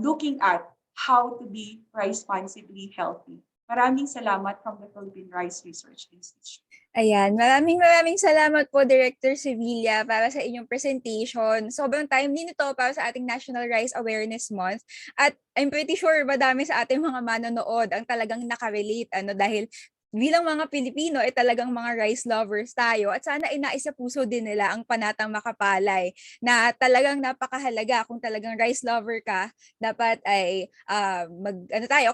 looking at how to be responsibly healthy. Maraming salamat from the Philippine Rice Research Institute. Ayan, maraming salamat po, Director Sevilla, para sa inyong presentation. Sobrang timely nito para sa ating National Rice Awareness Month. At I'm pretty sure madami sa ating mga manonood ang talagang nakarelate, dahil bilang mga Pilipino ay talagang mga rice lovers tayo at sana ay naisa puso din nila ang panatang makapalay na talagang napakahalaga. Kung talagang rice lover ka, dapat ay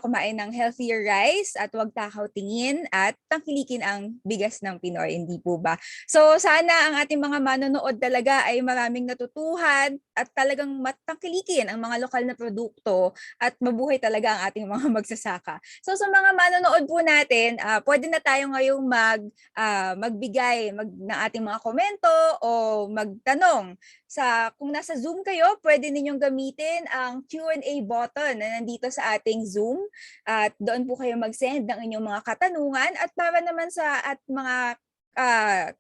kumain ng healthier rice at huwag takaw tingin at tangkilikin ang bigas ng Pinoy, hindi po ba? So sana ang ating mga manonood talaga ay maraming natutuhan at talagang matangkilikin ang mga lokal na produkto at mabuhay talaga ang ating mga magsasaka. So sa mga manonood po natin, pwede na tayo ngayong magbigay ng ating mga komento o magtanong. Kung nasa Zoom kayo, pwede ninyong gamitin ang Q&A button na nandito sa ating Zoom at doon po kayo mag-send ng inyong mga katanungan at para naman sa mga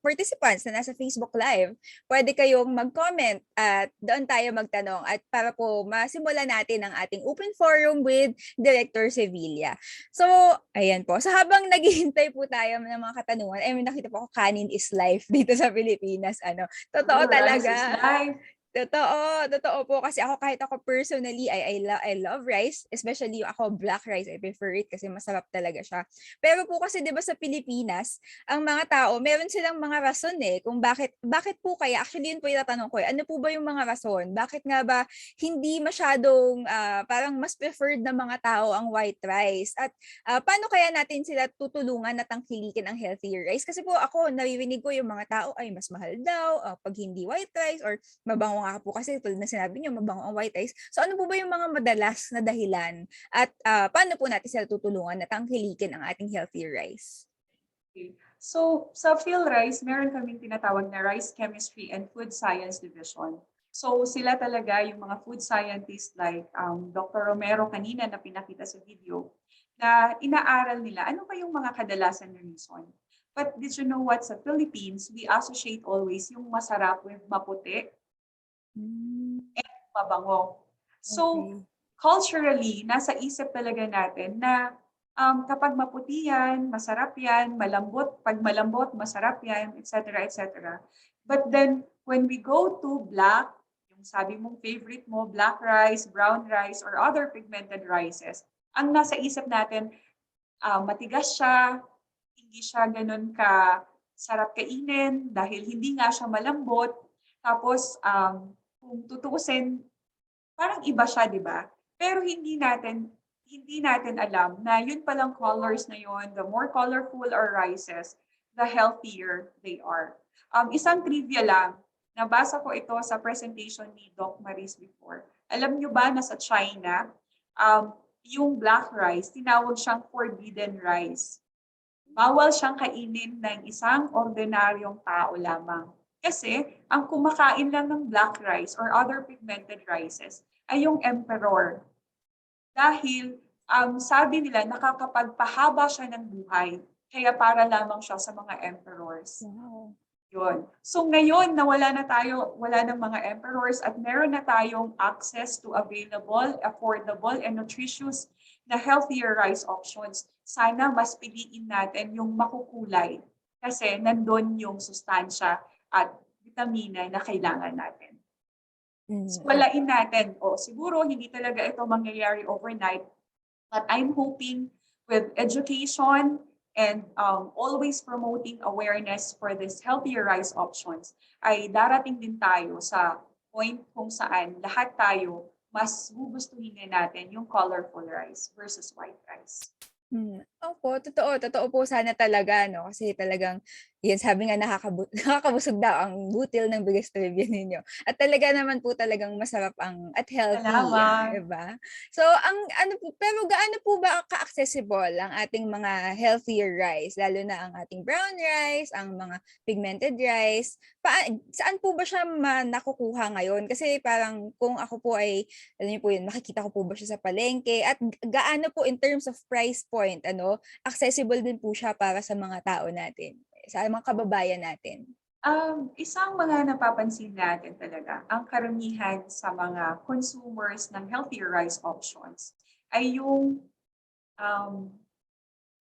participants na nasa Facebook Live, pwede kayong mag-comment at doon tayo magtanong at para po masimulan natin ang ating open forum with Director Sevilla. So, ayan po. So, habang naghihintay po tayo ng mga katanungan, may nakita po ako, kanin is life dito sa Pilipinas. Totoo talaga. Rice is life. Totoo po kasi kahit ako personally I love rice, especially ako black rice, I prefer it kasi masarap talaga siya. Pero po kasi 'di ba sa Pilipinas, ang mga tao, meron silang mga rason kung bakit po kaya, actually yun po yung tatanong ko, ano po ba yung mga rason? Bakit nga ba hindi masyadong parang mas preferred ng mga tao ang white rice? At paano kaya natin sila tutulungan na tangkilikin ang healthier rice? Kasi po ako naririnig ko yung mga tao ay mas mahal daw pag hindi white rice, or mabango nga po kasi tulad na sinabi niyo, mabango ang white rice. So ano po ba yung mga madalas na dahilan at paano po natin sila tutulungan na tangkilikin ang ating healthier rice? Okay. So sa PhilRice, meron kaming tinatawag na Rice Chemistry and Food Science Division. So sila talaga yung mga food scientists like Dr. Romero kanina na pinakita sa video, na inaaral nila ano pa yung mga kadalasan na reason. But did you know what? Sa Philippines, we associate always yung masarap with maputi and mabango. So, culturally, nasa isip talaga natin na kapag maputi yan, masarap yan, malambot, pag malambot, masarap yan, etc., etc. But then, when we go to black, yung sabi mong favorite mo, black rice, brown rice, or other pigmented rices, ang nasa isip natin, matigas siya, hindi siya ganun ka sarap kainin dahil hindi nga siya malambot. Tapos, kung tutuusin, parang iba siya, di ba? Pero hindi natin alam na yun palang colors na yun, the more colorful our rices, the healthier they are. Isang trivia lang, nabasa ko ito sa presentation ni Doc Maris before. Alam nyo ba na sa China, yung black rice, tinawag siyang forbidden rice. Bawal siyang kainin ng isang ordinaryong tao lamang. Kasi ang kumakain lang ng black rice or other pigmented rices ay yung emperor. Dahil sabi nila nakakapagpahaba siya ng buhay. Kaya para lamang siya sa mga emperors. Wow. Yun. So ngayon na wala ng mga emperors at meron na tayong access to available, affordable, and nutritious na healthier rice options. Sana mas piliin natin yung makukulay kasi nandun yung sustansya at vitamina na kailangan natin. So, walain natin. Siguro hindi talaga ito mangyayari overnight, but I'm hoping with education and always promoting awareness for this healthier rice options, ay darating din tayo sa point kung saan lahat tayo mas gugustuhin natin yung colorful rice versus white rice. Opo, totoo po sana talaga, no? Kasi talagang, yan, sabi nga nakakabusog daw ang butil ng bigas trivia ninyo. At talaga naman po talagang masarap at healthy. Salamat. Diba? So, pero gaano po ba ka-accessible ang ating mga healthier rice? Lalo na ang ating brown rice, ang mga pigmented rice. Saan po ba siya nakukuha ngayon? Kasi parang kung ako po ay, alam niyo po yun, makikita ko po ba siya sa palengke? At gaano po in terms of price point, accessible din po siya para sa mga tao natin, sa mga kababayan natin? Isang mga napapansin natin talaga, ang karamihan sa mga consumers ng healthier rice options ay yung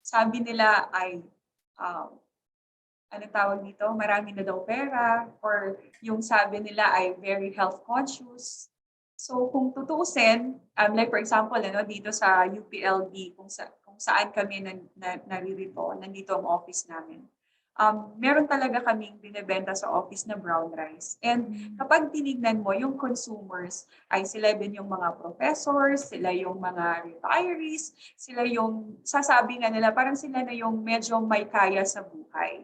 sabi nila ay ano tawag dito, marami na daw pera, or yung sabi nila ay very health conscious. So kung tutuusin, like for example, dito sa UPLB, kung saan kami naririto, nandito ang office namin. Meron talaga kaming binebenta sa office na brown rice. And kapag tinignan mo, yung consumers ay sila din yung mga professors, sila yung mga retirees, sila yung sasabi nga nila, parang sila na yung medyo may kaya sa buhay.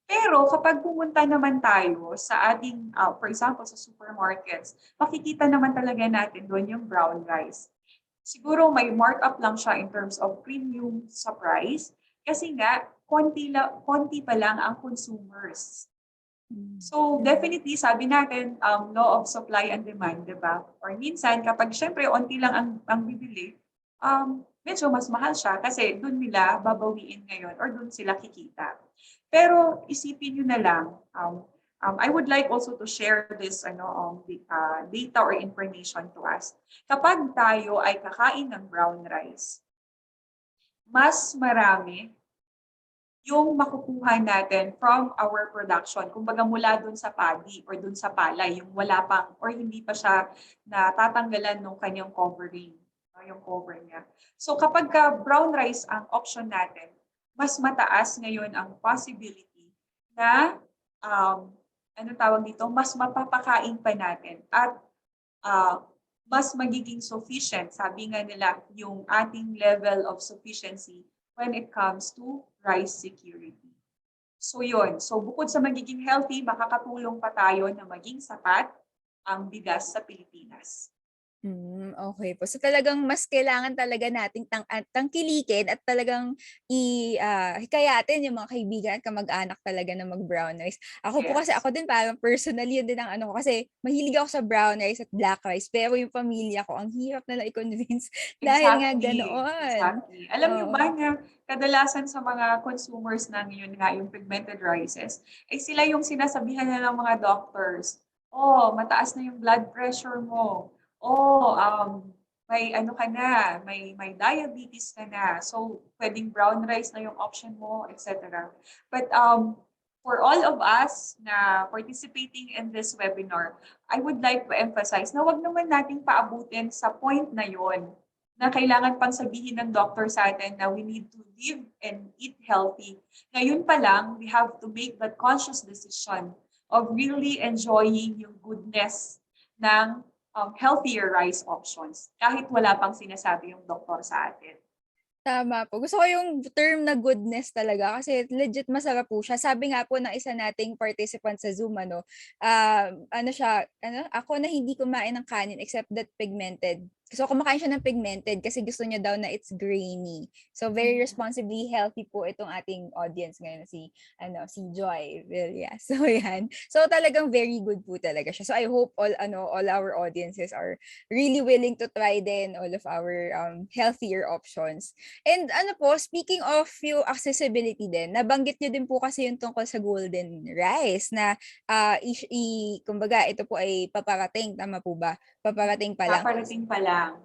Pero kapag pumunta naman tayo sa ating, for example, sa supermarkets, makikita naman talaga natin doon yung brown rice. Siguro may markup lang siya in terms of premium sa price kasi nga, konti pa lang ang consumers. So definitely, sabi natin, law of supply and demand, di ba? Or minsan, kapag syempre, onti lang ang bibili, medyo mas mahal siya kasi doon nila babawiin ngayon or doon sila kikita. Pero isipin nyo na lang, I would like also to share this data or information to us. Kapag tayo ay kakain ng brown rice, mas marami yung makukuha natin from our production, kumbaga mula dun sa paddy or dun sa palay, yung wala pang or hindi pa siya natatanggalan ng kanyang covering, yung cover niya. So kapag brown rice ang option natin, mas mataas ngayon ang possibility na mas mapapakain pa natin at mas magiging sufficient, sabi nga nila, yung ating level of sufficiency when it comes to rice security. So yun, so bukod sa magiging healthy, makakatulong pa tayo na maging sapat ang bigas sa Pilipinas. Okay po. So talagang mas kailangan talaga nating tangkilikin at talagang hikayatin yung mga kaibigan at kamag-anak talaga na mag-brown rice. Ako po kasi ako din parang personally yun din ang ano ko kasi mahilig ako sa brown rice at black rice pero yung pamilya ko ang hirap nila i-convince dahil nga ganoon. Exactly. Alam niyo ba na kadalasan sa mga consumers na ngayon nga yung pigmented rices, ay sila yung sinasabihan na ng mga doctors, mataas na yung blood pressure mo. May ano ka na, may diabetes ka na. So, pwedeng brown rice na yung option mo, etc. But for all of us na participating in this webinar, I would like to emphasize na wag naman nating paabutin sa point na yon na kailangan pang sabihin ng doctor sa atin na we need to live and eat healthy. Ngayon pa lang, we have to make that conscious decision of really enjoying yung goodness ng healthier rice options kahit wala pang sinasabi yung doktor sa atin. Tama po. Gusto ko yung term na goodness talaga kasi legit masarap po siya. Sabi nga po ng isa nating participant sa Zoom, ako na hindi kumain ng kanin except that pigmented. So kumakain siya ng pigmented kasi gusto niya daw na it's grainy. So very responsibly healthy po itong ating audience ngayon si Joy. Well, yeah. So yan. So talagang very good po talaga siya. So I hope all our audiences are really willing to try din all of our healthier options. And speaking of yung accessibility din, nabanggit niyo din po kasi yung tungkol sa golden rice na kumbaga ito po ay paparating, tama po ba? Paparating pa lang.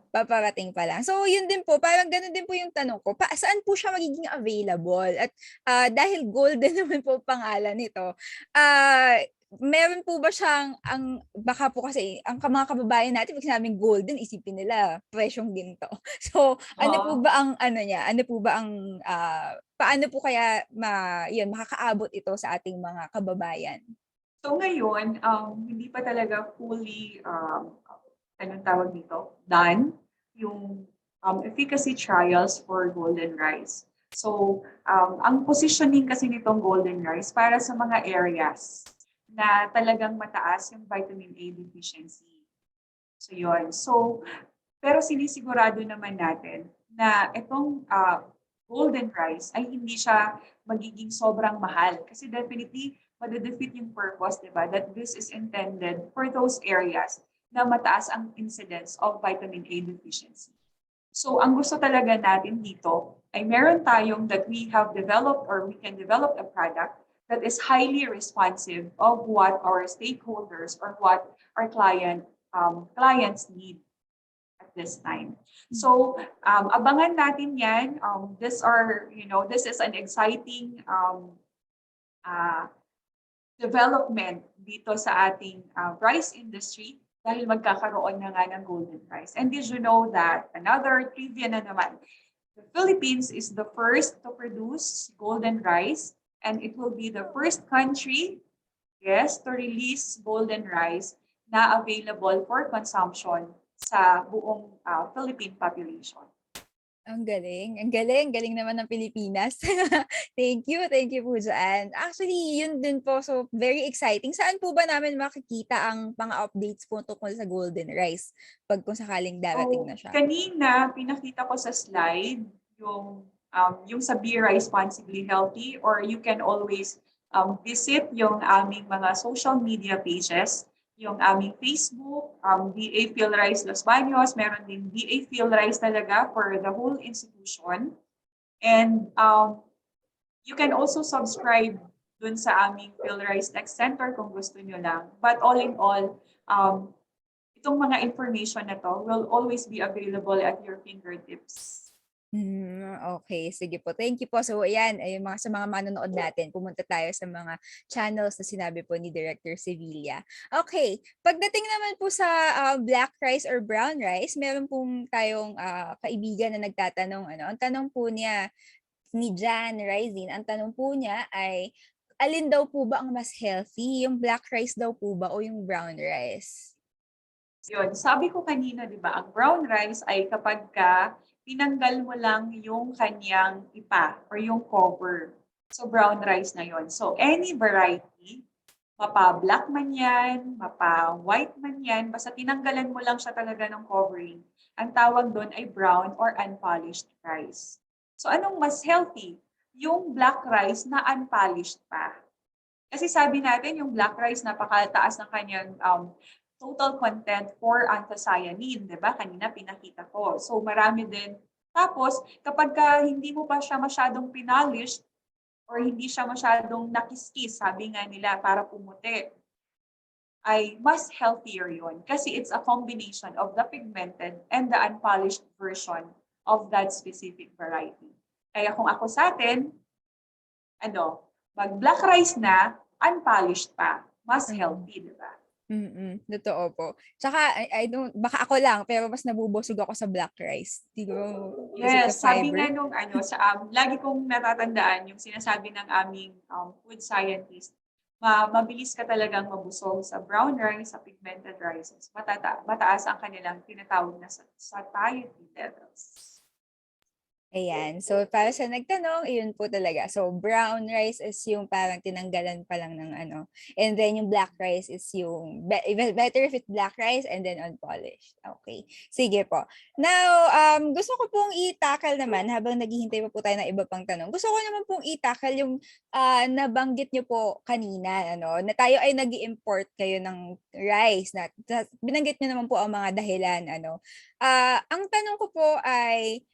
Paparating pa lang. So yun din po, parang ganun din po yung tanong ko. Saan po siya magiging available? At dahil golden naman po pangalan nito, meron po ba siyang, baka po kasi, ang mga kababayan natin, pag sinabing golden, isipin nila, presyong ginto. So, po ba ang, paano po kaya, makakaabot ito sa ating mga kababayan? So ngayon, hindi pa talaga fully, done yung efficacy trials for golden rice. So, ang positioning kasi nitong golden rice para sa mga areas na talagang mataas yung vitamin A deficiency. So, yun. So, pero sinisigurado naman natin na itong golden rice ay hindi siya magiging sobrang mahal. Kasi definitely, madedefeat yung purpose, diba? That this is intended for those areas na mataas ang incidence of vitamin A deficiency. So, ang gusto talaga natin dito ay meron tayong that we have developed or we can develop a product that is highly responsive of what our stakeholders or what our clients need at this time. So, abangan natin yan. This is an exciting development dito sa ating rice industry dahil magkakaroon na nga ng golden rice. And did you know that, another trivia na naman, the Philippines is the first to produce golden rice, and it will be the first country, yes, to release golden rice na available for consumption sa buong Philippine population. Ang galing. Ang galing. Galing naman ng Pilipinas. Thank you. Thank you po dyan. Actually, yun din po. So, very exciting. Saan po ba namin makikita ang mga updates po tungkol sa golden rice pag kung sakaling darating na siya? Kanina, pinakita ko sa slide yung sa Be Responsibly Healthy, or you can always visit yung aming mga social media pages, yung aming Facebook, 𝘕𝘪𝘴𝘰𝘯𝘢𝘕 Baños, meron din 𝘕𝘪𝘴𝘰𝘯𝑙𝑟𝑖𝑠 talaga for the whole institution. And you can also subscribe dun sa aming 𝘕𝘪𝑟𝑖𝑠 Tech Center kung gusto nyo lang. But all in all, itong mga information na to will always be available at your fingertips. Okay, sige po. Thank you po. So, ayan, ay sa mga manonood natin, pumunta tayo sa mga channels na sinabi po ni Director Sevilla. Okay, pagdating naman po sa black rice or brown rice, meron pong tayong kaibigan na nagtatanong, ang tanong po niya, ni Jan Rising, ang tanong po niya ay, alin daw po ba ang mas healthy? Yung black rice daw po ba o yung brown rice? Yun, sabi ko kanina, di ba, ang brown rice ay kapag tinanggal mo lang yung kanyang ipa or yung cover. So, brown rice na yon. So, any variety, mapa-black man yan, mapa-white man yan, basta tinanggalan mo lang siya talaga ng covering. Ang tawag doon ay brown or unpolished rice. So, anong mas healthy? Yung black rice na unpolished pa. Kasi sabi natin, yung black rice napakataas ng kanyang total content for anthocyanin, di ba? Kanina pinakita ko. So, marami din. Tapos, kapag hindi mo pa siya masyadong pinalish or hindi siya masyadong nakiskis, sabi nga nila, para pumuti, ay mas healthier yon. Kasi it's a combination of the pigmented and the unpolished version of that specific variety. Kaya kung ako sa atin, mag-black rice na, unpolished pa, mas healthy, di ba? Totoo po. Tsaka, baka ako lang, pero mas nabubusog ako sa black rice. Yes, sabi nga nung lagi kong natatandaan yung sinasabi ng aming food scientist, mabilis ka talagang mabusog sa brown rice, sa pigmented rices. Mataas ang kanilang tinatawag na satiety levels. Ayan. So, para sa nagtanong, yun po talaga. So, brown rice is yung parang tinanggalan pa lang ng and then yung black rice is yung, better if it's black rice and then unpolished. Okay. Sige po. Now, gusto ko pong i-tackle naman, habang naghihintay pa po tayo ng iba pang tanong, gusto ko naman pong i-tackle yung nabanggit nyo po kanina, na tayo ay nag-i-import kayo ng rice. Binanggit nyo naman po ang mga dahilan, ang tanong ko po ay,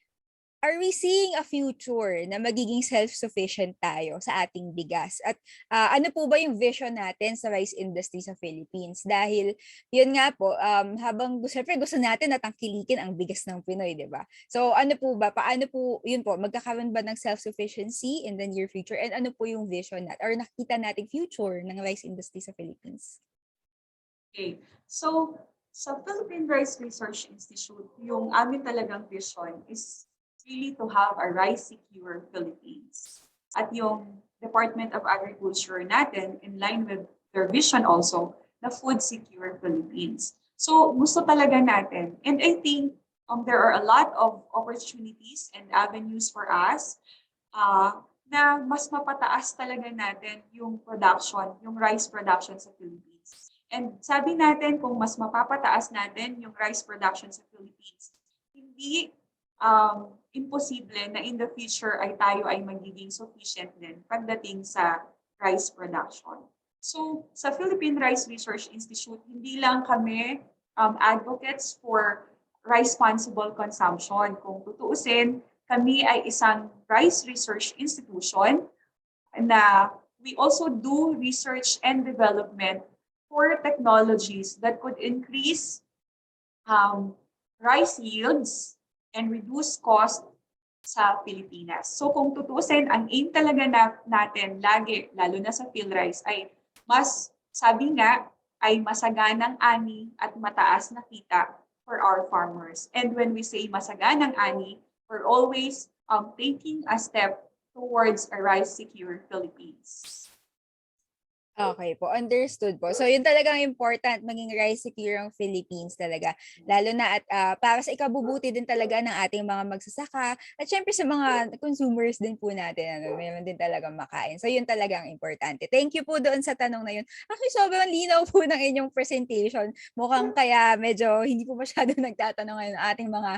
are we seeing a future na magiging self-sufficient tayo sa ating bigas? At ano po ba yung vision natin sa rice industry sa Philippines? Dahil yun nga po, habang siyempre gusto natin na tangkilikin ang bigas ng Pinoy, di ba? So ano po ba, paano po, yun po, magkakaroon ba ng self-sufficiency in the near future? And ano po yung vision natin or nakita nating future ng rice industry sa Philippines? Okay, so sa Philippine Rice Research Institute, yung amin talagang vision is really to have a rice-secure Philippines. At yung Department of Agriculture natin, in line with their vision also, the food-secure Philippines. So gusto talaga natin. And I think there are a lot of opportunities and avenues for us na mas mapataas talaga natin yung production, yung rice production sa Philippines. And sabi natin, kung mas mapapataas natin yung rice production sa Philippines, hindi imposible na in the future ay tayo ay magiging sufficient din pagdating sa rice production. So sa Philippine Rice Research Institute, hindi lang kami advocates for responsible consumption. Kung tutuusin, kami ay isang rice research institution na we also do research and development for technologies that could increase rice yields and reduce cost sa Pilipinas. So kung tutusin, ang aim talaga natin lagi, lalo na sa PhilRice, ay mas, sabi nga, ay masaganang ani at mataas na kita for our farmers. And when we say masaganang ani, we're always taking a step towards a rice-secure Philippines. Okay po, understood po. So yun talagang important, maging rice secure ang Philippines talaga. Lalo na at para sa ikabubuti din talaga ng ating mga magsasaka at syempre sa mga consumers din po natin, meron din talagang makain. So yun talagang importante. Thank you po doon sa tanong na yun. Actually, sobrang linaw po ng inyong presentation. Mukhang kaya medyo hindi po masyado nagtatanong ngayon ang ating mga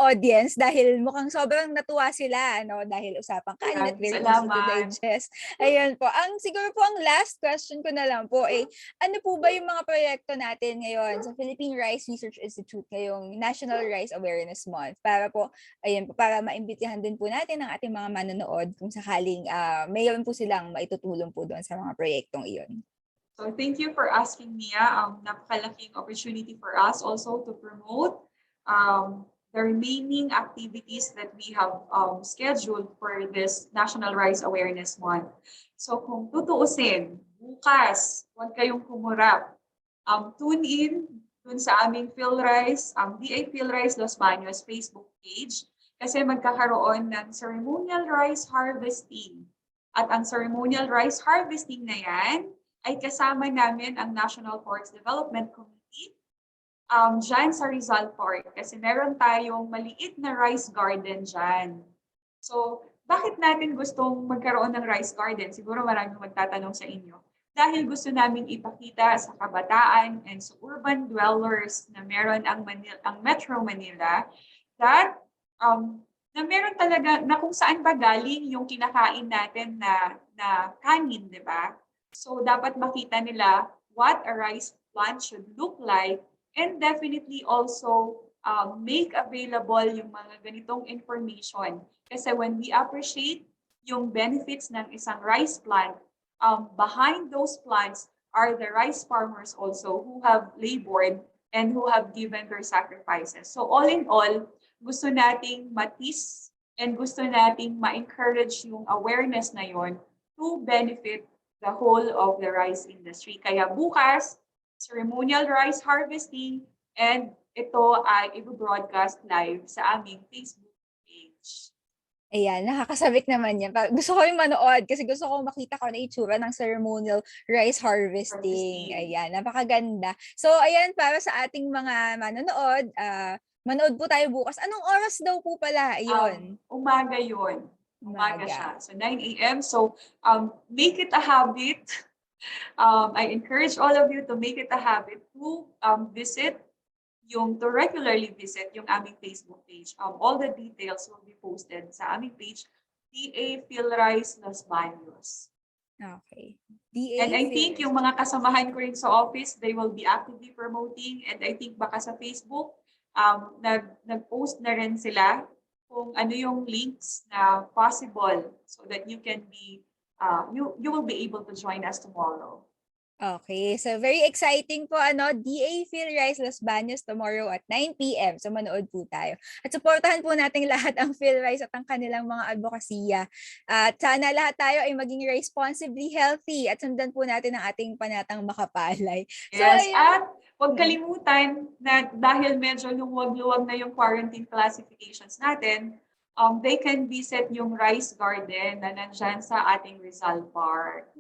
audience dahil mukhang sobrang natuwa sila, dahil usapang kanin at very easy to digest. Ayun po. Siguro po ang last question ko na lang po ano po ba yung mga proyekto natin ngayon sa Philippine Rice Research Institute ngayong National Rice Awareness Month para po, ayun po, para maimbitahan din po natin ang ating mga manonood kung sakaling mayroon po silang maitutulong po doon sa mga proyektong iyon. So thank you for asking, Mia. Napakalaking opportunity for us also to promote the remaining activities that we have scheduled for this National Rice Awareness Month. So kung tutuusin, bukas, huwag kayong kumurap. Tune in dun sa aming 𝘕𝘪𝘴𝘰𝘍𝑒 Los Baños Facebook page kasi magkakaroon ng ceremonial rice harvesting. At ang ceremonial rice harvesting na yan ay kasama namin ang National Ports Development Committee dyan sa Rizal Park kasi meron tayong maliit na rice garden dyan. So, bakit natin gustong magkaroon ng rice garden? Siguro maraming magtatanong sa inyo. Dahil gusto namin ipakita sa kabataan and sa urban dwellers na meron ang Metro Manila that na meron talaga na kung saan ba galing yung kinakain natin na kanin, di ba? So dapat makita nila what a rice plant should look like and definitely also make available yung mga ganitong information. Kasi when we appreciate yung benefits ng isang rice plant, behind those plants are the rice farmers also who have labored and who have given their sacrifices. So all in all, gusto nating matis and gusto nating ma-encourage yung awareness na yon to benefit the whole of the rice industry. Kaya bukas, ceremonial rice harvesting, and ito ay i-broadcast live sa aming Facebook page. Ayan, nakakasabik naman yan. Gusto ko yung manood kasi gusto ko makita ko na itsura ng ceremonial rice harvesting. Ayan, napakaganda. So, ayan, para sa ating mga manonood, manood po tayo bukas. Anong oras daw po pala? Ayun. Umaga yun. Umaga siya. So, 9 a.m. So, make it a habit. I encourage all of you to make it a habit to to regularly visit yung aming Facebook page. All the details will be posted sa aming page, 𝐷𝐴 Los Baños. Okay. And I think yung mga kasamahan ko rin sa office, they will be actively promoting, and I think baka sa Facebook, nag-post na rin sila kung ano yung links na possible so that you can be, you will be able to join us tomorrow. Okay, so very exciting po 𝐷𝐴 Los Baños tomorrow at 9 p.m. So manood po tayo. At supportahan po natin lahat ang PhilRice at ang kanilang mga advokasya. At sana lahat tayo ay maging responsibly healthy at sundan po natin ang ating panatang makapalay. So, yes, at huwag kalimutan na dahil medyo luwag-luwag na yung quarantine classifications natin, they can visit yung rice garden na nandyan sa ating Rizal Park.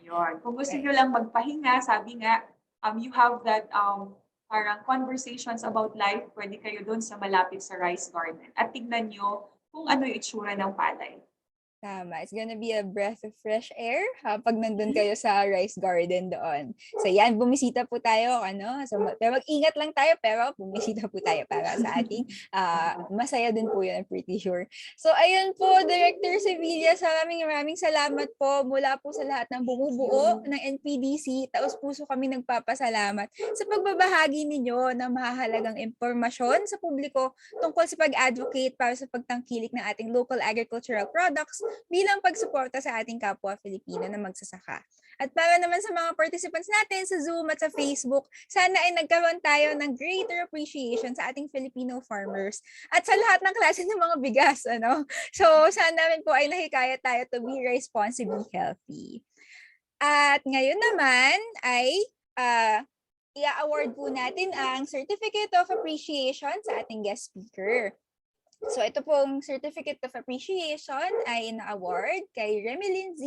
Ayun. Kung gusto nyo lang magpahinga, sabi nga, you have that parang conversations about life, pwede kayo doon sa malapit sa rice garden. At tignan nyo kung ano yung itsura ng palay. Tama. It's gonna be a breath of fresh air pag nandun kayo sa rice garden doon. So yan, bumisita po tayo. So, pero mag-ingat lang tayo, pero bumisita po tayo para sa ating masaya din po yun, I'm pretty sure. So ayun po, Director Sevilla, maraming salamat po mula po sa lahat ng bumubuo ng NPDC. Taos puso kami nagpapasalamat sa pagbabahagi ninyo ng mahahalagang impormasyon sa publiko tungkol sa pag-advocate para sa pagtangkilik ng ating local agricultural products bilang pagsuporta sa ating kapwa Filipino na magsasaka. At para naman sa mga participants natin sa Zoom at sa Facebook, sana ay nagkaroon tayo ng greater appreciation sa ating Filipino farmers at sa lahat ng klase ng mga bigas. So sana rin po ay nahikayat tayo to be responsibly healthy. At ngayon naman ay i-award po natin ang Certificate of Appreciation sa ating guest speaker. So ito pong Certificate of Appreciation ay na-award kay Rhemilyn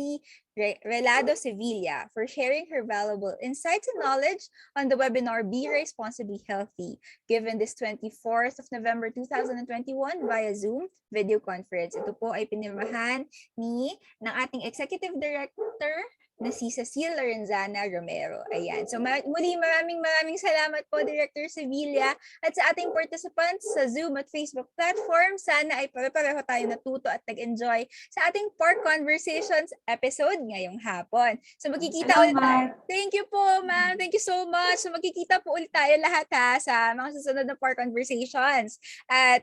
Relado-Sevilla for sharing her valuable insights and knowledge on the webinar Be Responsibly Healthy, given this 24th of November 2021 via Zoom video conference. Ito po ay pinirmahan ng ating Executive Director na si Cecile Lorenzana Romero. Ayan. So muli maraming salamat po Director Sevilla at sa ating participants sa Zoom at Facebook platform. Sana ay pare-pareho tayo natuto at nag-enjoy sa ating Park Conversations episode ngayong hapon. So magkikita ulit tayo. Thank you po, ma'am. Thank you so much. So magkikita po ulit tayo lahat sa mga susunod na Park Conversations. At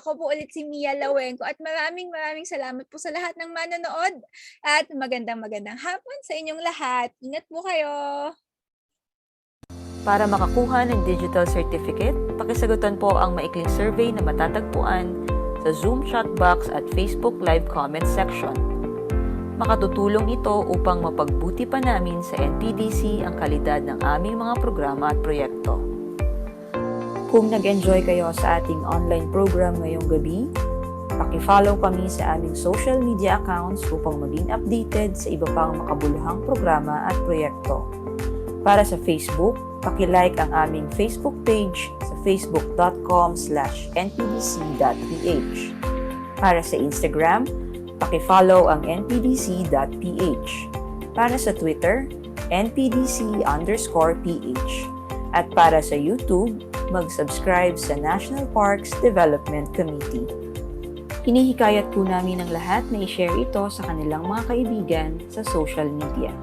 ako po ulit si Mia Lauengco at maraming salamat po sa lahat ng manonood at magandang hapon sa inyong lahat. Ingat po kayo! Para makakuha ng digital certificate, pakisagutan po ang maikling survey na matatagpuan sa Zoom chat box at Facebook live comment section. Makatutulong ito upang mapagbuti pa namin sa NPDC ang kalidad ng aming mga programa at proyekto. Kung nag-enjoy kayo sa ating online program ngayong gabi, paki-follow kami sa aming social media accounts upang maging updated sa iba pang makabuluhang programa at proyekto. Para sa Facebook, paki-like ang aming Facebook page sa facebook.com/npdc.ph. Para sa Instagram, paki-follow ang npdc.ph. Para sa Twitter, npdc_ph. At para sa YouTube, mag-subscribe sa National Parks Development Committee. Hinihikayat po namin ang lahat na i-share ito sa kanilang mga kaibigan sa social media.